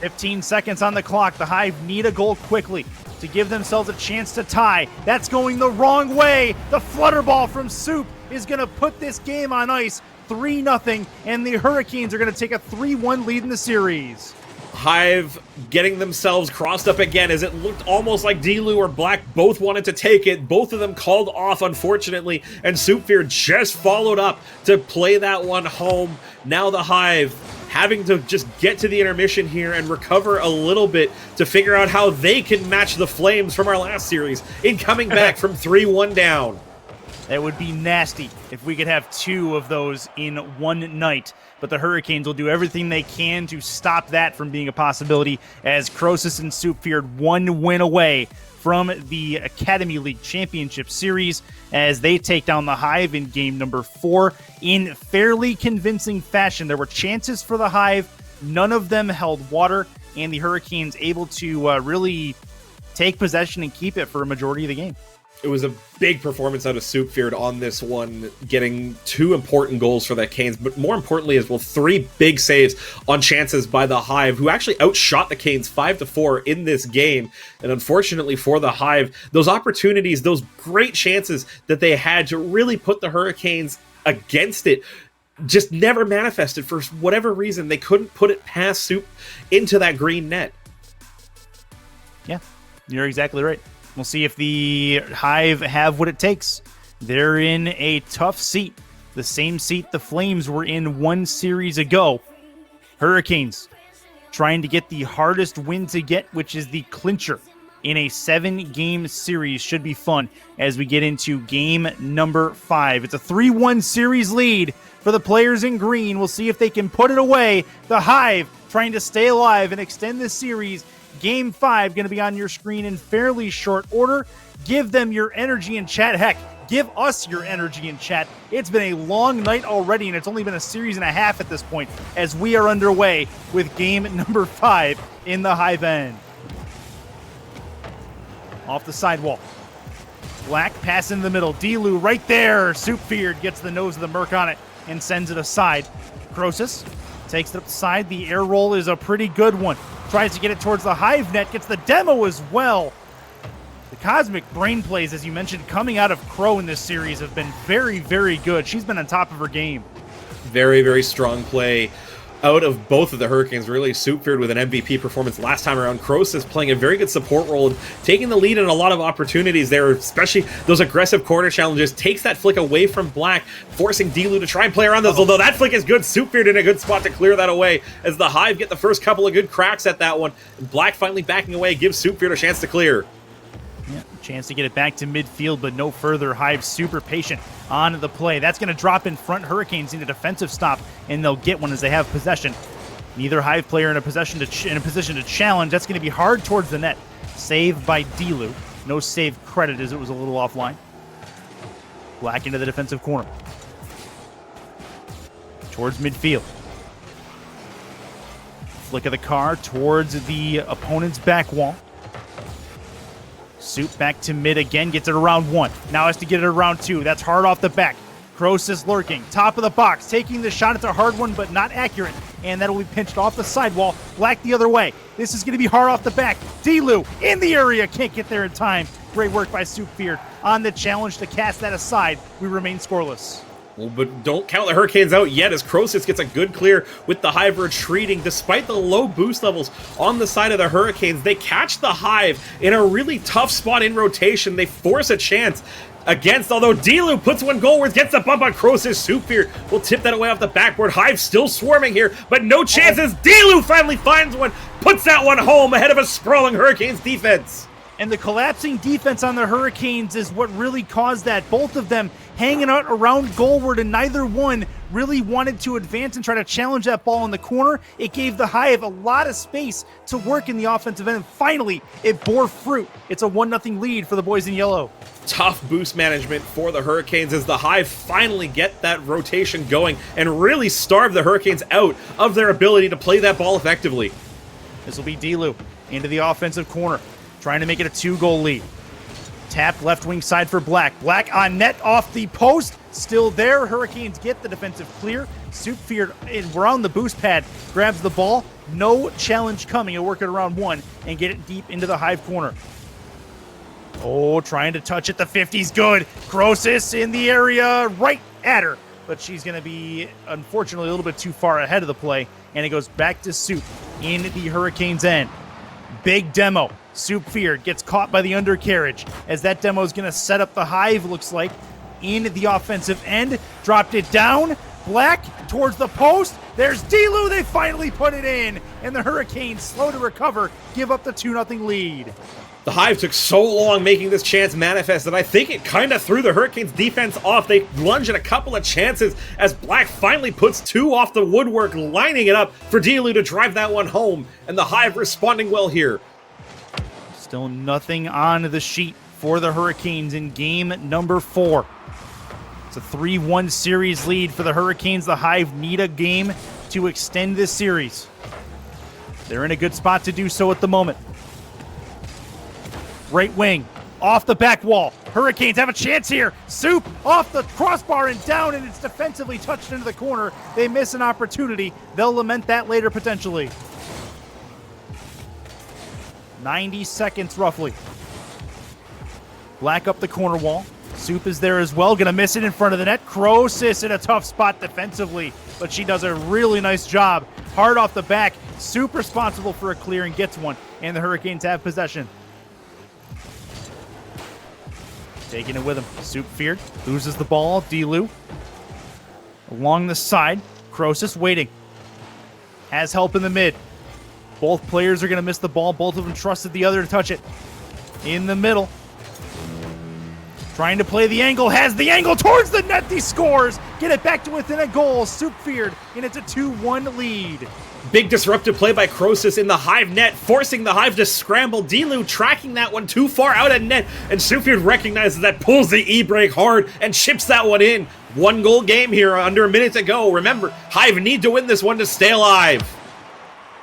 15 seconds on the clock. The Hive need a goal quickly to give themselves a chance to tie. That's going the wrong way. The flutter ball from Soup is going to put this game on ice. 3-0, and the Hurricanes are going to take a 3-1 lead in the series. Hive getting themselves crossed up again as it looked almost like Delu or Black both wanted to take it. Both of them called off, unfortunately, and Soupfear just followed up to play that one home. Now the Hive having to just get to the intermission here and recover a little bit to figure out how they can match the Flames from our last series in coming back from 3-1 down. That would be nasty if we could have 2 of those in one night. But the Hurricanes will do everything they can to stop that from being a possibility, as Crosis and Soupfeared 1 win away from the Academy League Championship Series as they take down the Hive in game number 4 in fairly convincing fashion. There were chances for the Hive. None of them held water, and the Hurricanes able to really take possession and keep it for a majority of the game. It was a big performance out of Soupfeared on this one, getting 2 important goals for the Canes, but more importantly as well, 3 big saves on chances by the Hive, who actually outshot the Canes 5-4 in this game. And unfortunately for the Hive, those opportunities, those great chances that they had to really put the Hurricanes against it, just never manifested. For whatever reason, they couldn't put it past Soup into that green net. Yeah, you're exactly right. We'll see if the Hive have what it takes. They're in a tough seat. The same seat the Flames were in 1 series ago. Hurricanes trying to get the hardest win to get, which is the clincher in a 7-game series. Should be fun as we get into game number 5. It's a 3-1 series lead for the players in green. We'll see if they can put it away. The Hive trying to stay alive and extend this series. Game 5 going to be on your screen in fairly short order. Give them your energy in chat. Heck, give us your energy in chat. It's been a long night already, and it's only been a series and a half at this point as we are underway with game number 5 in the Hive end. Off the sidewall. Black pass in the middle. D-Lou right there. Soupfeared gets the nose of the Merc on it and sends it aside. Crosis takes it up the side. The air roll is a pretty good one. Tries to get it towards the Hive net. Gets the demo as well. The Cosmic Brain plays, as you mentioned, coming out of Crow in this series have been very, very good. She's been on top of her game. Very, very strong play out of both of the Hurricanes. Really, Soupfeared with an MVP performance last time around. Crosis playing a very good support role and taking the lead in a lot of opportunities there, especially those aggressive corner challenges. Takes that flick away from Black, forcing D-Lou to try and play around those. Although that flick is good, Soupfeared in a good spot to clear that away as the Hive get the first couple of good cracks at that one. Black finally backing away, gives Soupfeared a chance to clear. Yeah, chance to get it back to midfield, but no further. Hive super patient on the play. That's going to drop in front. Hurricanes need a defensive stop, and they'll get one as they have possession. Neither Hive player in a position to challenge. That's going to be hard towards the net. Save by D-Lou. No save credit as it was a little offline. Black into the defensive corner. Towards midfield. Flick of the car towards the opponent's back wall. Soup back to mid again, gets it around 1. Now has to get it around 2. That's hard off the back. Crosis lurking. Top of the box, taking the shot. It's a hard one, but not accurate. And that'll be pinched off the sidewall. Black the other way. This is going to be hard off the back. D-Lou in the area. Can't get there in time. Great work by Soupfeared on the challenge to cast that aside. We remain scoreless. Well, but don't count the Hurricanes out yet as Crosis gets a good clear with the Hive retreating. Despite the low boost levels on the side of the Hurricanes, they catch the Hive in a really tough spot in rotation. They force a chance against, although D-Lou puts one goalwards, gets the bump on Crosis. Soupfeared will tip that away off the backboard. Hive still swarming here, but no chances. D-Lou finally finds one, puts that one home ahead of a sprawling Hurricanes defense. And the collapsing defense on the Hurricanes is what really caused that. Both of them hanging out around goalward, and neither one really wanted to advance and try to challenge that ball in the corner. It gave the Hive a lot of space to work in the offensive end, and finally, it bore fruit. It's a 1-0 lead for the boys in yellow. Tough boost management for the Hurricanes as the Hive finally get that rotation going and really starve the Hurricanes out of their ability to play that ball effectively. This will be D-Lou into the offensive corner, trying to make it a 2-goal lead. Tap left wing side for Black. Black on net off the post. Still there. Hurricanes get the defensive clear. Soupfeared around the boost pad. Grabs the ball. No challenge coming. He'll work it around 1 and get it deep into the Hive corner. Oh, trying to touch it. The 50's good. Crosis in the area. Right at her. But she's going to be, unfortunately, a little bit too far ahead of the play. And it goes back to Soup in the Hurricanes' end. Big demo. Soupfeared gets caught by the undercarriage as that demo is going to set up the Hive, looks like, in the offensive end. Dropped it down. Black towards the post. There's D-Lou. They finally put it in. And the Hurricanes, slow to recover, give up the 2-0 lead. The Hive took so long making this chance manifest that I think it kind of threw the Hurricanes defense off. They lunged at a couple of chances as Black finally puts 2 off the woodwork, lining it up for D-Lou to drive that one home. And the Hive responding well here. Still nothing on the sheet for the Hurricanes in game number 4. It's a 3-1 series lead for the Hurricanes. The Hive need a game to extend this series. They're in a good spot to do so at the moment. Right wing. Off the back wall. Hurricanes have a chance here. Soup off the crossbar and down, and it's defensively touched into the corner. They miss an opportunity. They'll lament that later potentially. 90 seconds roughly. Black up the corner wall. Soup is there as well. Gonna miss it in front of the net. Crosis in a tough spot defensively, but she does a really nice job. Hard off the back. Soup responsible for a clear and gets one, and the Hurricanes have possession. Taking it with him. Soup feared. Loses the ball. D-Lou. Along the side. Crosis waiting. Has help in the mid. Both players are going to miss the ball. Both of them trusted the other to touch it. In the middle. Trying to play the angle. Has the angle towards the net. He scores. Get it back to within a goal. Soup feared. And it's a 2-1 lead. Big disruptive play by Crosis in the Hive net, forcing the Hive to scramble. D-Lou tracking that one too far out of net, and Suffield recognizes that, pulls the e-brake hard, and chips that one in. 1-goal game here, under a minute to go. Remember, Hive need to win this one to stay alive.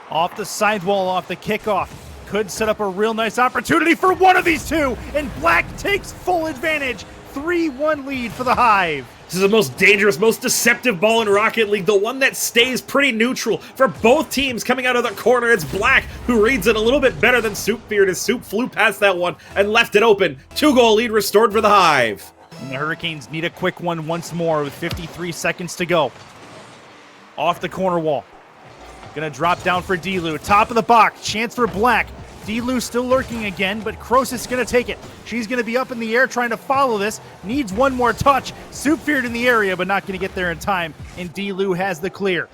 Off the sidewall, off the kickoff. Could set up a real nice opportunity for one of these two, and Black takes full advantage. 3-1 lead for the Hive. This is the most dangerous, most deceptive ball in Rocket League, the one that stays pretty neutral for both teams coming out of the corner. It's Black who reads it a little bit better than Soup feared as Soup flew past that one and left it open. 2-goal lead restored for the Hive. And the Hurricanes need a quick one once more with 53 seconds to go. Off the corner wall. Gonna drop down for D-Lou. Top of the box, chance for Black. D-Lou still lurking again, but Crosis is going to take it. She's going to be up in the air trying to follow this. Needs one more touch. Soup feared in the area, but not going to get there in time. And D-Lou has the clear.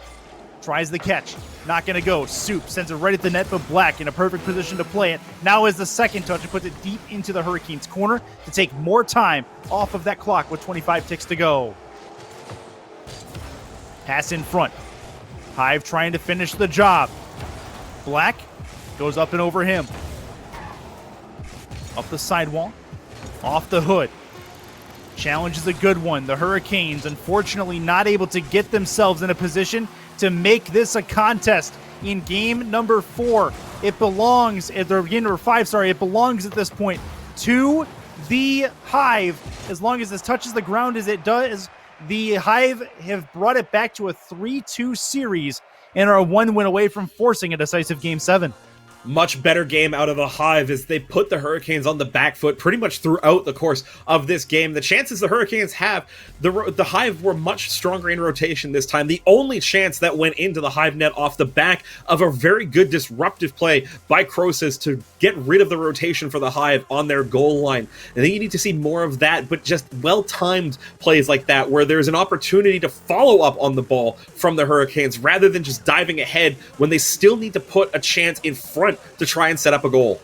Tries the catch. Not going to go. Soup sends it right at the net, but Black in a perfect position to play it. Now is the second touch and puts it deep into the Hurricanes' corner to take more time off of that clock with 25 ticks to go. Pass in front. Hive trying to finish the job. Black goes up and over him. Up the sidewall. Off the hood. Challenge is a good one. The Hurricanes, unfortunately, not able to get themselves in a position to make this a contest in game number 4. It belongs, at the game number 5, sorry, it belongs at this point to the Hive. As long as this touches the ground as it does, the Hive have brought it back to a 3-2 series and are 1 win away from forcing a decisive Game 7. Much better game out of the Hive as they put the Hurricanes on the back foot pretty much throughout the course of this game. The chances the Hurricanes have, the Hive were much stronger in rotation this time. The only chance that went into the Hive net off the back of a very good disruptive play by Crosis to get rid of the rotation for the Hive on their goal line. I think you need to see more of that, but just well-timed plays like that where there's an opportunity to follow up on the ball from the Hurricanes rather than just diving ahead when they still need to put a chance in front to try and set up a goal.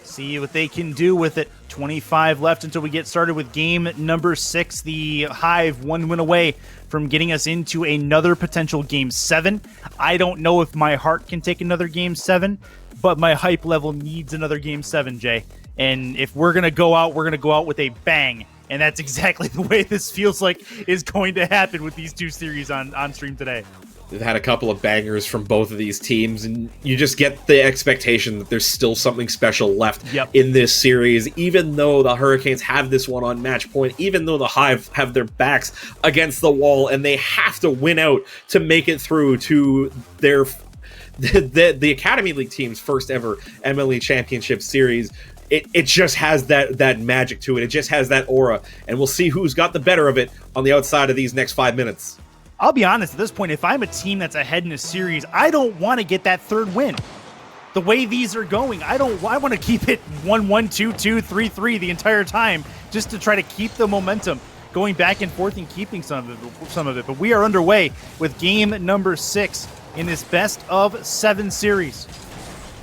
See what they can do with it. 25 left until we get started with game number 6. The Hive 1 win away from getting us into another potential Game 7. I don't know if my heart can take another Game 7, but my hype level needs another Game 7, Jay. And if we're going to go out, we're going to go out with a bang. And that's exactly the way this feels like is going to happen with these two series on stream today. They've had a couple of bangers from both of these teams, and you just get the expectation that there's still something special left in this series, even though the Hurricanes have this one on match point, even though the Hive have their backs against the wall, and they have to win out to make it through to their the Academy League team's first ever MLE Championship Series. It just has that magic to it. It just has that aura, and we'll see who's got the better of it on the outside of these next 5 minutes. I'll be honest, at this point, if I'm a team that's ahead in a series, I don't want to get that third win. The way these are going, I want to keep it 1-1, 2-2, 3-3 the entire time, just to try to keep the momentum going back and forth and keeping some of it. But we are underway with game number 6 in this best of 7 series.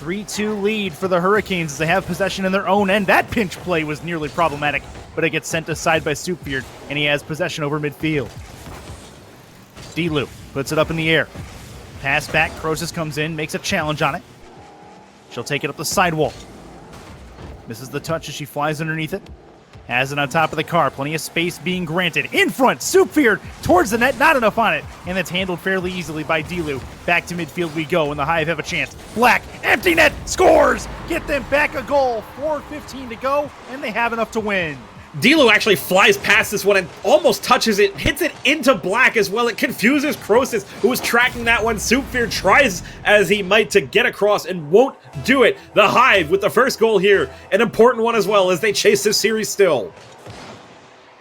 3-2 lead for the Hurricanes as they have possession in their own end. That pinch play was nearly problematic, but it gets sent aside by Soupbeard, and he has possession over midfield. D-Lou puts it up in the air. Pass back. Crosis comes in, makes a challenge on it. She'll take it up the sidewall. Misses the touch as she flies underneath it. Has it on top of the car. Plenty of space being granted. In front, Soupfeared towards the net. Not enough on it. And it's handled fairly easily by Dilu. Back to midfield we go, and the Hive have a chance. Black, empty net, scores! Get them back a goal. 4:15 to go, and they have enough to win. Dilu actually flies past this one and almost touches it, hits it into Black as well. It confuses Croesus, who was tracking that one. Soupfear tries as he might to get across and won't do it. The Hive with the first goal here, an important one as well as they chase this series still.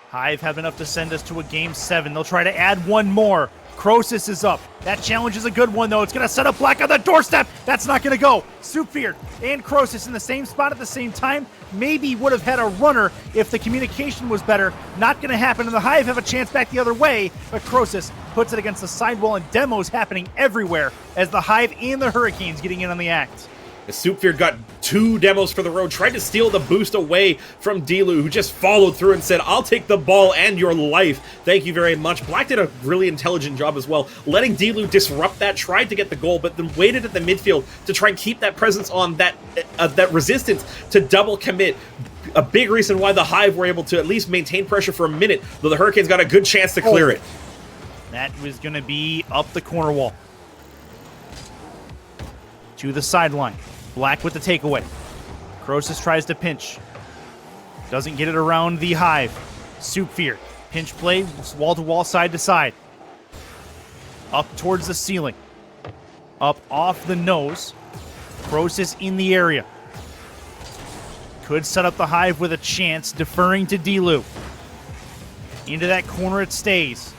Hive have enough to send us to a game 7. They'll try to add one more. Croesus is up. That challenge is a good one, though. It's going to set up Black on the doorstep. That's not going to go. Soupfear and Croesus in the same spot at the same time. Maybe would have had a runner if the communication was better. Not going to happen, and the Hive have a chance back the other way, but Croesus puts it against the sidewall, and demos happening everywhere as the Hive and the Hurricanes getting in on the act. Soupfear got 2 demos for the road, tried to steal the boost away from Dilu, who just followed through and said, I'll take the ball and your life. Thank you very much. Black did a really intelligent job as well, letting Dilu disrupt that, tried to get the goal, but then waited at the midfield to try and keep that presence on, that resistance to double commit. A big reason why the Hive were able to at least maintain pressure for a minute, though the Hurricanes got a good chance to clear it. That was going to be up the corner wall. To the sideline. Black with the takeaway. Croesus tries to pinch. Doesn't get it around the Hive. Soupfear. Pinch play, wall to wall, side to side. Up towards the ceiling. Up off the nose. Croesus in the area. Could set up the Hive with a chance, deferring to Dilu. Into that corner it stays.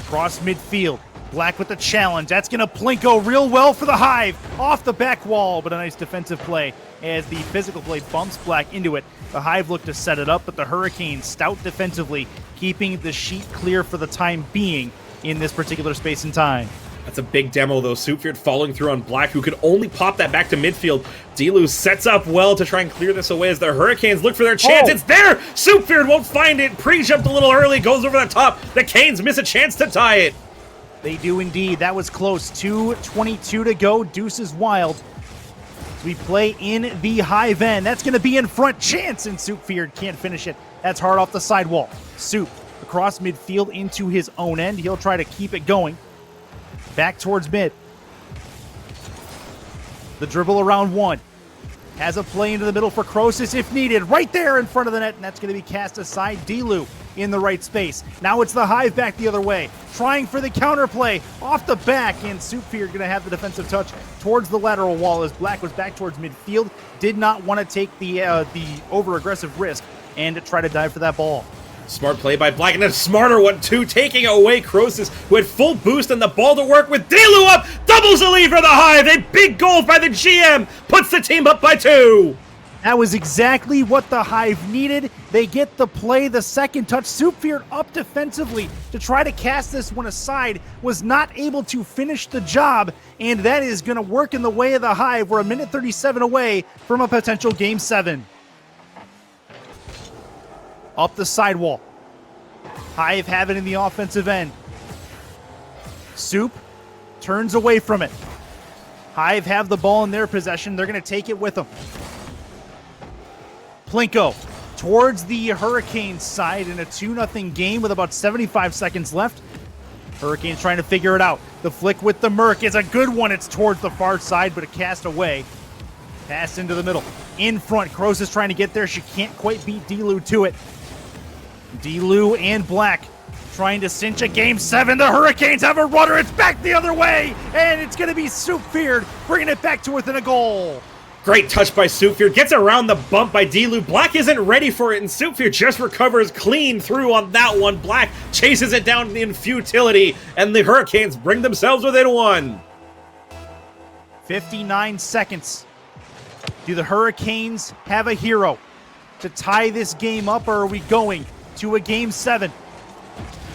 Cross midfield. Black with the challenge. That's going to plinko real well for the Hive. Off the back wall, but a nice defensive play as the physical play bumps Black into it. The Hive look to set it up, but the Hurricanes stout defensively, keeping the sheet clear for the time being in this particular space and time. That's a big demo, though. Soupfear following through on Black, who could only pop that back to midfield. Dilu sets up well to try and clear this away as the Hurricanes look for their chance. It's there! Soupfear won't find it. Pre-jumped a little early, goes over the top. The Canes miss a chance to tie it. They do indeed. That was close. 2:22 to go. Deuce is wild. As we play in the Hive end. That's going to be in front. Chance, and Soupfear can't finish it. That's hard off the sidewall. Soup across midfield into his own end. He'll try to keep it going. Back towards mid. The dribble around one. Has a play into the middle for Croesus if needed. Right there in front of the net, and that's going to be cast aside. Dilu in the right space. Now it's the Hive back the other way. Trying for the counterplay off the back, and Soupfear going to have the defensive touch towards the lateral wall as Black was back towards midfield. Did not want to take the over-aggressive risk and try to dive for that ball. Smart play by Black, and a smarter one too, taking away Croesus, who had full boost and the ball to work with. Dilu up, doubles the lead for the Hive. A big goal by the GM, puts the team up by 2. That was exactly what the Hive needed. They get the play, the second touch. Soupfear up defensively to try to cast this one aside. Was not able to finish the job, and that is going to work in the way of the Hive. We're a minute 37 away from a potential Game 7. Up the sidewall. Hive have it in the offensive end. Soup turns away from it. Hive have the ball in their possession. They're going to take it with them. Plinko towards the Hurricanes side in a 2-0 game with about 75 seconds left. Hurricanes trying to figure it out. The flick with the Merc is a good one. It's towards the far side, but a cast away. Pass into the middle. In front, Croesus trying to get there. She can't quite beat Dilu to it. Dilu and Black trying to cinch a Game 7. The Hurricanes have a runner. It's back the other way, and it's going to be Soupfear bringing it back to within a goal. Great touch by Soupfear. Gets around the bump by Dilu. Black isn't ready for it, and Soupfear just recovers clean through on that one. Black chases it down in futility, and the Hurricanes bring themselves within 1. 59 seconds. Do the Hurricanes have a hero to tie this game up, or are we going to a Game 7?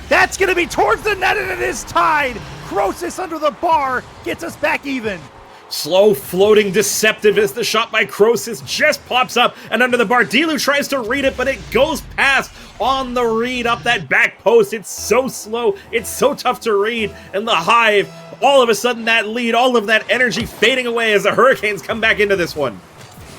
That's going to be towards the net, and it is tied. Croesus under the bar gets us back even. Slow, floating, deceptive as the shot by Croesus just pops up and under the bar. Dilu tries to read it, but it goes past on the read up that back post. It's so slow. It's so tough to read. And the Hive, all of a sudden that lead, all of that energy fading away as the Hurricanes come back into this one.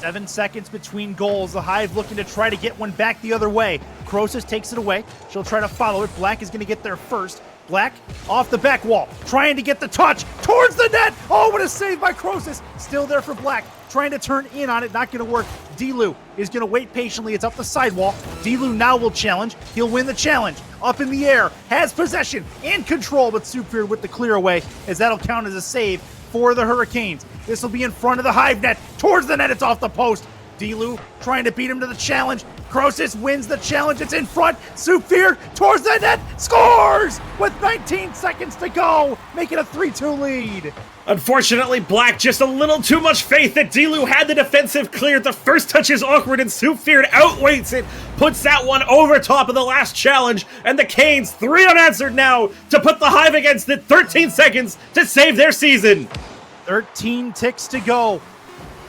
7 seconds between goals. The Hive looking to try to get one back the other way. Croesus takes it away. She'll try to follow it. Black is going to get there first. Black off the back wall, trying to get the touch towards the net. Oh, what a save by Croesus. Still there for Black, trying to turn in on it. Not going to work. Dilu is going to wait patiently. It's up the sidewall. Dilu now will challenge. He'll win the challenge. Up in the air, has possession and control, but Superior with the clear away, as that'll count as a save for the Hurricanes. This will be in front of the Hive net. Towards the net, it's off the post. Dilu trying to beat him to the challenge. Croesus wins the challenge. It's in front. Superior towards the net. Scores with 19 seconds to go, making a 3-2 lead. Unfortunately, Black just a little too much faith that Dilu had the defensive clear. The first touch is awkward and Superior outweights it. Puts that one over top of the last challenge. And the Canes, 3 unanswered now to put the Hive against it. 13 seconds to save their season. 13 ticks to go.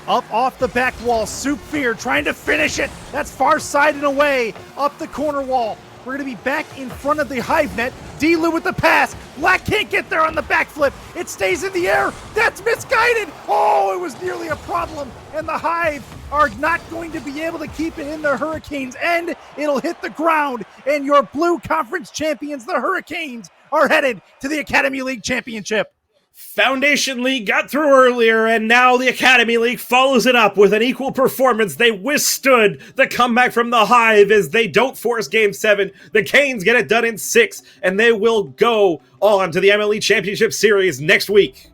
Up off the back wall, Superior trying to finish it. That's far side and away. Up the corner wall. We're going to be back in front of the Hive net. Dilu with the pass. Black can't get there on the backflip. It stays in the air. That's misguided. Oh, it was nearly a problem. And the Hive are not going to be able to keep it in the Hurricanes' end. It'll hit the ground. And your blue conference champions, the Hurricanes, are headed to the Academy League Championship. Foundation League got through earlier, and now the Academy League follows it up with an equal performance. They withstood the comeback from the Hive as they don't force Game 7. The Canes get it done in 6, and they will go on to the MLE Championship Series next week.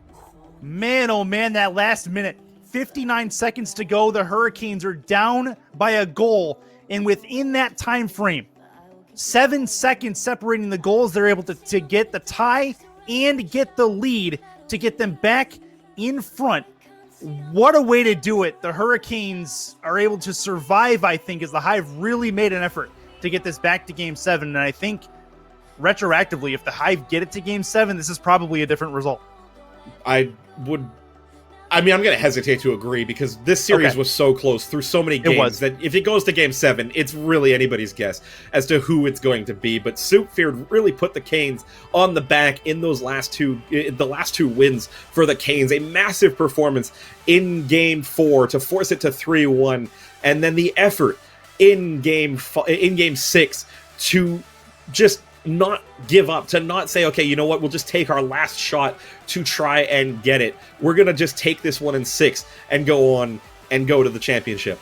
Man, oh man, that last minute. 59 seconds to go. The Hurricanes are down by a goal, and within that time frame, 7 seconds separating the goals, they're able to get the tie and get the lead to get them back in front. What a way to do it. The Hurricanes are able to survive, I think, as the Hive really made an effort to get this back to Game 7. And I think, retroactively, if the Hive get it to Game 7, this is probably a different result. I'm going to hesitate to agree because this series was so close through so many games that if it goes to Game 7, it's really anybody's guess as to who it's going to be. But Superior really put the Canes on the back in the last two wins for the Canes. A massive performance in Game 4 to force it to 3-1, and then the effort in Game 6 to just not give up, to not say, okay, you know what, we'll just take our last shot to try and get it. We're going to just take this one in 6 and go on and go to the championship.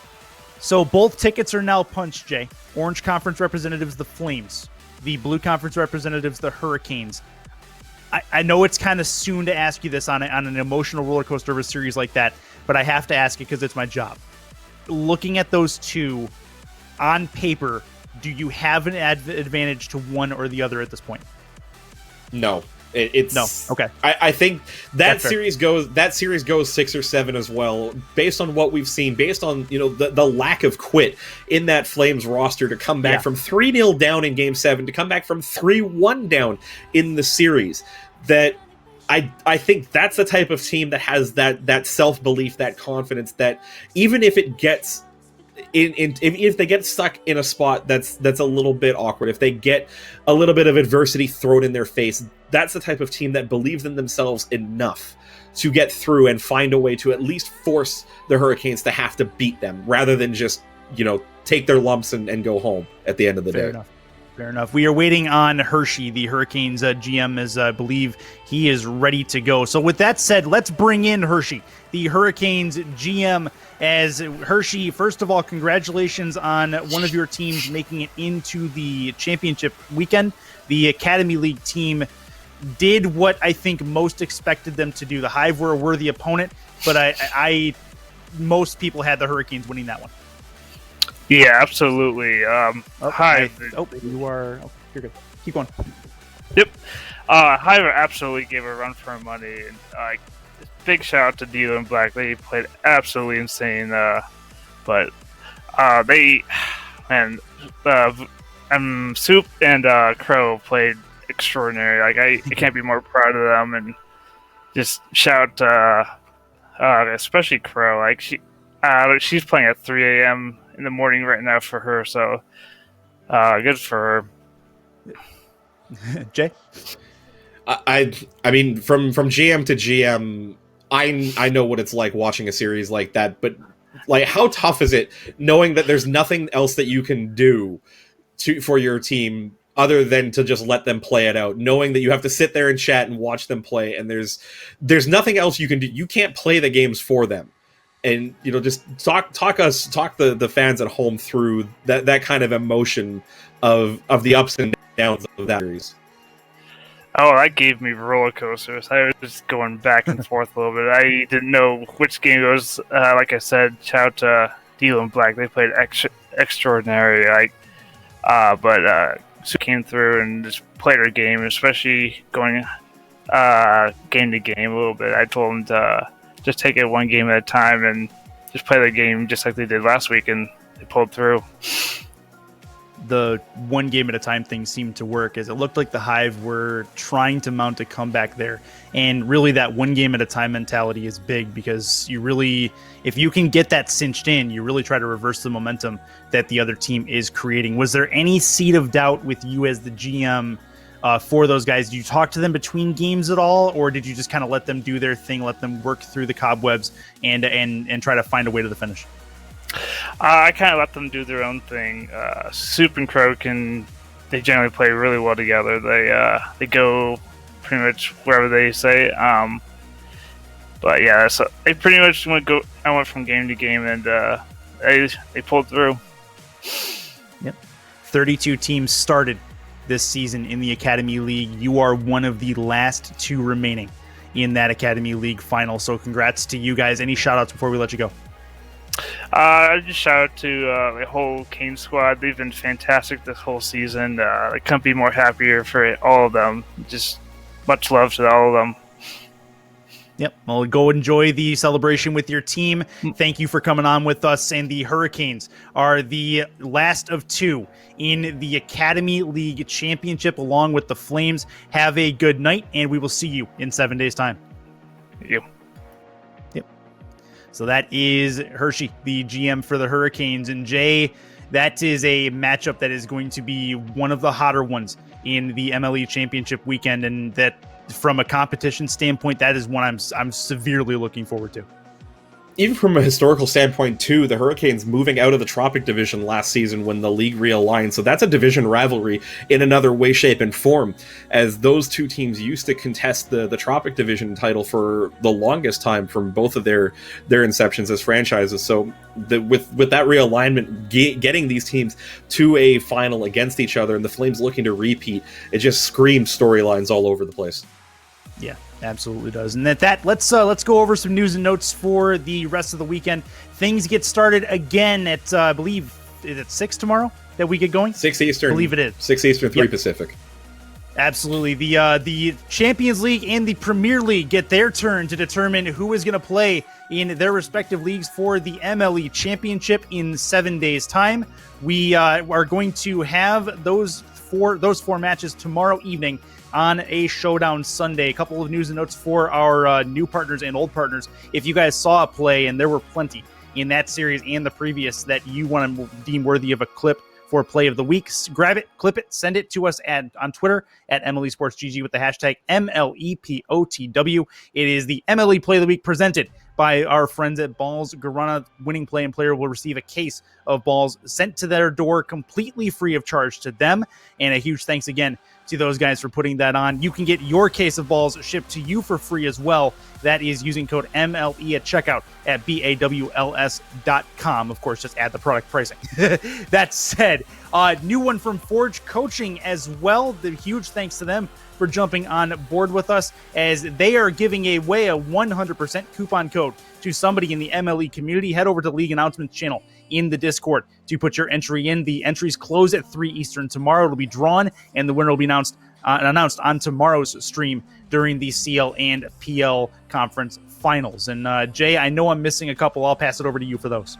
So both tickets are now punched, Jay. Orange Conference representatives, the Flames. The Blue Conference representatives, the Hurricanes. I know it's kind of soon to ask you this on an emotional roller coaster of a series like that, but I have to ask it because it's my job. Looking at those two on paper, do you have an advantage to one or the other at this point? No. It's no. Okay. I think that series goes 6 or 7 as well, based on what we've seen, based on the lack of quit in that Flames roster to come back from 3-0 down in Game 7, to come back from 3-1 down in the series. That I think that's the type of team that has that self-belief, that confidence, that even if it gets if they get stuck in a spot that's a little bit awkward, if they get a little bit of adversity thrown in their face, that's the type of team that believes in themselves enough to get through and find a way to at least force the Hurricanes to have to beat them, rather than just take their lumps and go home at the end of the day. Fair enough. We are waiting on Hershey, the Hurricanes GM, as I believe he is ready to go. So with that said, let's bring in Hershey, the Hurricanes GM. As Hershey, first of all, congratulations on one of your teams making it into the championship weekend. The Academy League team did what I think most expected them to do. The Hive were a worthy opponent, but most people had the Hurricanes winning that one. Yeah, absolutely. Hive. You are. Oh, you're good. Keep going. Yep. Hive absolutely gave a run for money. And, big shout out to Dio and Black. They played absolutely insane. But Soup and Crow played extraordinary. I can't be more proud of them. And just shout, especially Crow. She's playing at 3 a.m. in the morning right now for her, so good for her. Jay? I mean, from GM to GM, I know what it's like watching a series like that, but Like, how tough is it knowing that there's nothing else that you can do for your team other than to just let them play it out, knowing that you have to sit there and chat and watch them play, and there's nothing else you can do. You can't play the games for them. And, just talk the fans at home through that kind of emotion of the ups and downs of that series. Oh, that gave me roller coasters. I was just going back and forth a little bit. I didn't know which game it was. Like I said, shout out to Deal and Black. They played extraordinary. But Sue came through and just played her game, especially going game to game a little bit. I told them to just take it one game at a time and just play the game just like they did last week, and they pulled through. The one game at a time thing seemed to work, as it looked like the Hive were trying to mount a comeback there. And really that one game at a time mentality is big, because if you can get that cinched in, you really try to reverse the momentum that the other team is creating. Was there any seed of doubt with you as the GM for those guys? Did you talk to them between games at all, or did you just kind of let them do their thing, let them work through the cobwebs and try to find a way to the finish? I kind of let them do their own thing. Soup and Crow they generally play really well together. They go pretty much wherever they say. But yeah, so they pretty much I went from game to game, and they pulled through. Yep, 32 teams started this season in the Academy League. You are one of the last two remaining in that Academy League final. So congrats to you guys. Any shout outs before we let you go? I just shout out to the whole Kane squad. They've been fantastic this whole season. I couldn't be more happier for all of them. Just much love to all of them. Yep. Well, go enjoy the celebration with your team. Thank you for coming on with us. And the Hurricanes are the last of two in the Academy League Championship, along with the Flames. Have a good night, and we will see you in 7 days' time. Thank you. So that is Hershey, the GM for the Hurricanes. And Jay, that is a matchup that is going to be one of the hotter ones in the MLE Championship weekend. And that, from a competition standpoint, that is one I'm severely looking forward to. Even from a historical standpoint, too, the Hurricanes moving out of the Tropic Division last season when the league realigned. So that's a division rivalry in another way, shape, and form, as those two teams used to contest the Tropic Division title for the longest time from both of their inceptions as franchises. So with that realignment, getting these teams to a final against each other and the Flames looking to repeat, it just screams storylines all over the place. Yeah, absolutely does. And let's go over some news and notes for the rest of the weekend. Things get started again at I believe, is it 6 tomorrow that we get going? 6 Eastern. I believe it is. 6 Eastern, 3 Pacific. Absolutely. The Champions League and the Premier League get their turn to determine who is going to play in their respective leagues for the MLE Championship in 7 days' time. We are going to have those four matches tomorrow evening on a Showdown Sunday. A couple of news and notes for our new partners and old partners. If you guys saw a play, and there were plenty in that series and the previous, that you want to deem worthy of a clip for Play of the Week, grab it, clip it, send it to us on Twitter at MLE Sports GG with the hashtag MLEPOTW. It is the MLE Play of the Week presented by our friends at Balls Guarana. Winning play and player will receive a case of balls sent to their door completely free of charge to them. And a huge thanks again to those guys for putting that on. You can get your case of balls shipped to you for free as well. That is using code MLE at checkout at BAWLS.com. Of course, just add the product pricing. That said, new one from Forge Coaching as well. The huge thanks to them for jumping on board with us, as they are giving away a 100% coupon code to somebody in the MLE community. Head over to the League Announcements channel in the Discord to put your entry in. The entries close at 3 Eastern tomorrow. It'll be drawn, and the winner will be announced on tomorrow's stream during the CL and PL conference finals. And Jay, I know I'm missing a couple. I'll pass it over to you for those.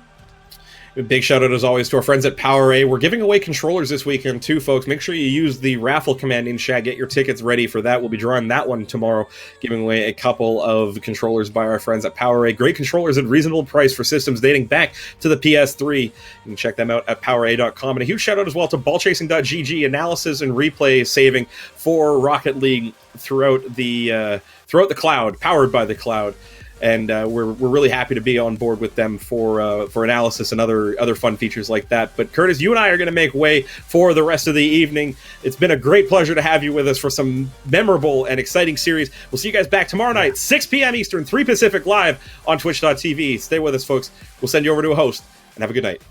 Big shout out as always to our friends at PowerA. We're giving away controllers this weekend too, folks. Make sure you use the raffle command in chat. Get your tickets ready for that. We'll be drawing that one tomorrow, giving away a couple of controllers by our friends at PowerA. Great controllers at reasonable price for systems dating back to the PS3. You can check them out at PowerA.com. And a huge shout out as well to ballchasing.gg, analysis and replay saving for Rocket League throughout the cloud, powered by the cloud. and we're really happy to be on board with them for analysis and other fun features like that. But Curtis, you and I are going to make way for the rest of the evening. It's been a great pleasure to have you with us for some memorable and exciting series. We'll see you guys back tomorrow night, 6 p.m. Eastern, 3 Pacific, live on twitch.tv. Stay with us, folks. We'll send you over to a host, and have a good night.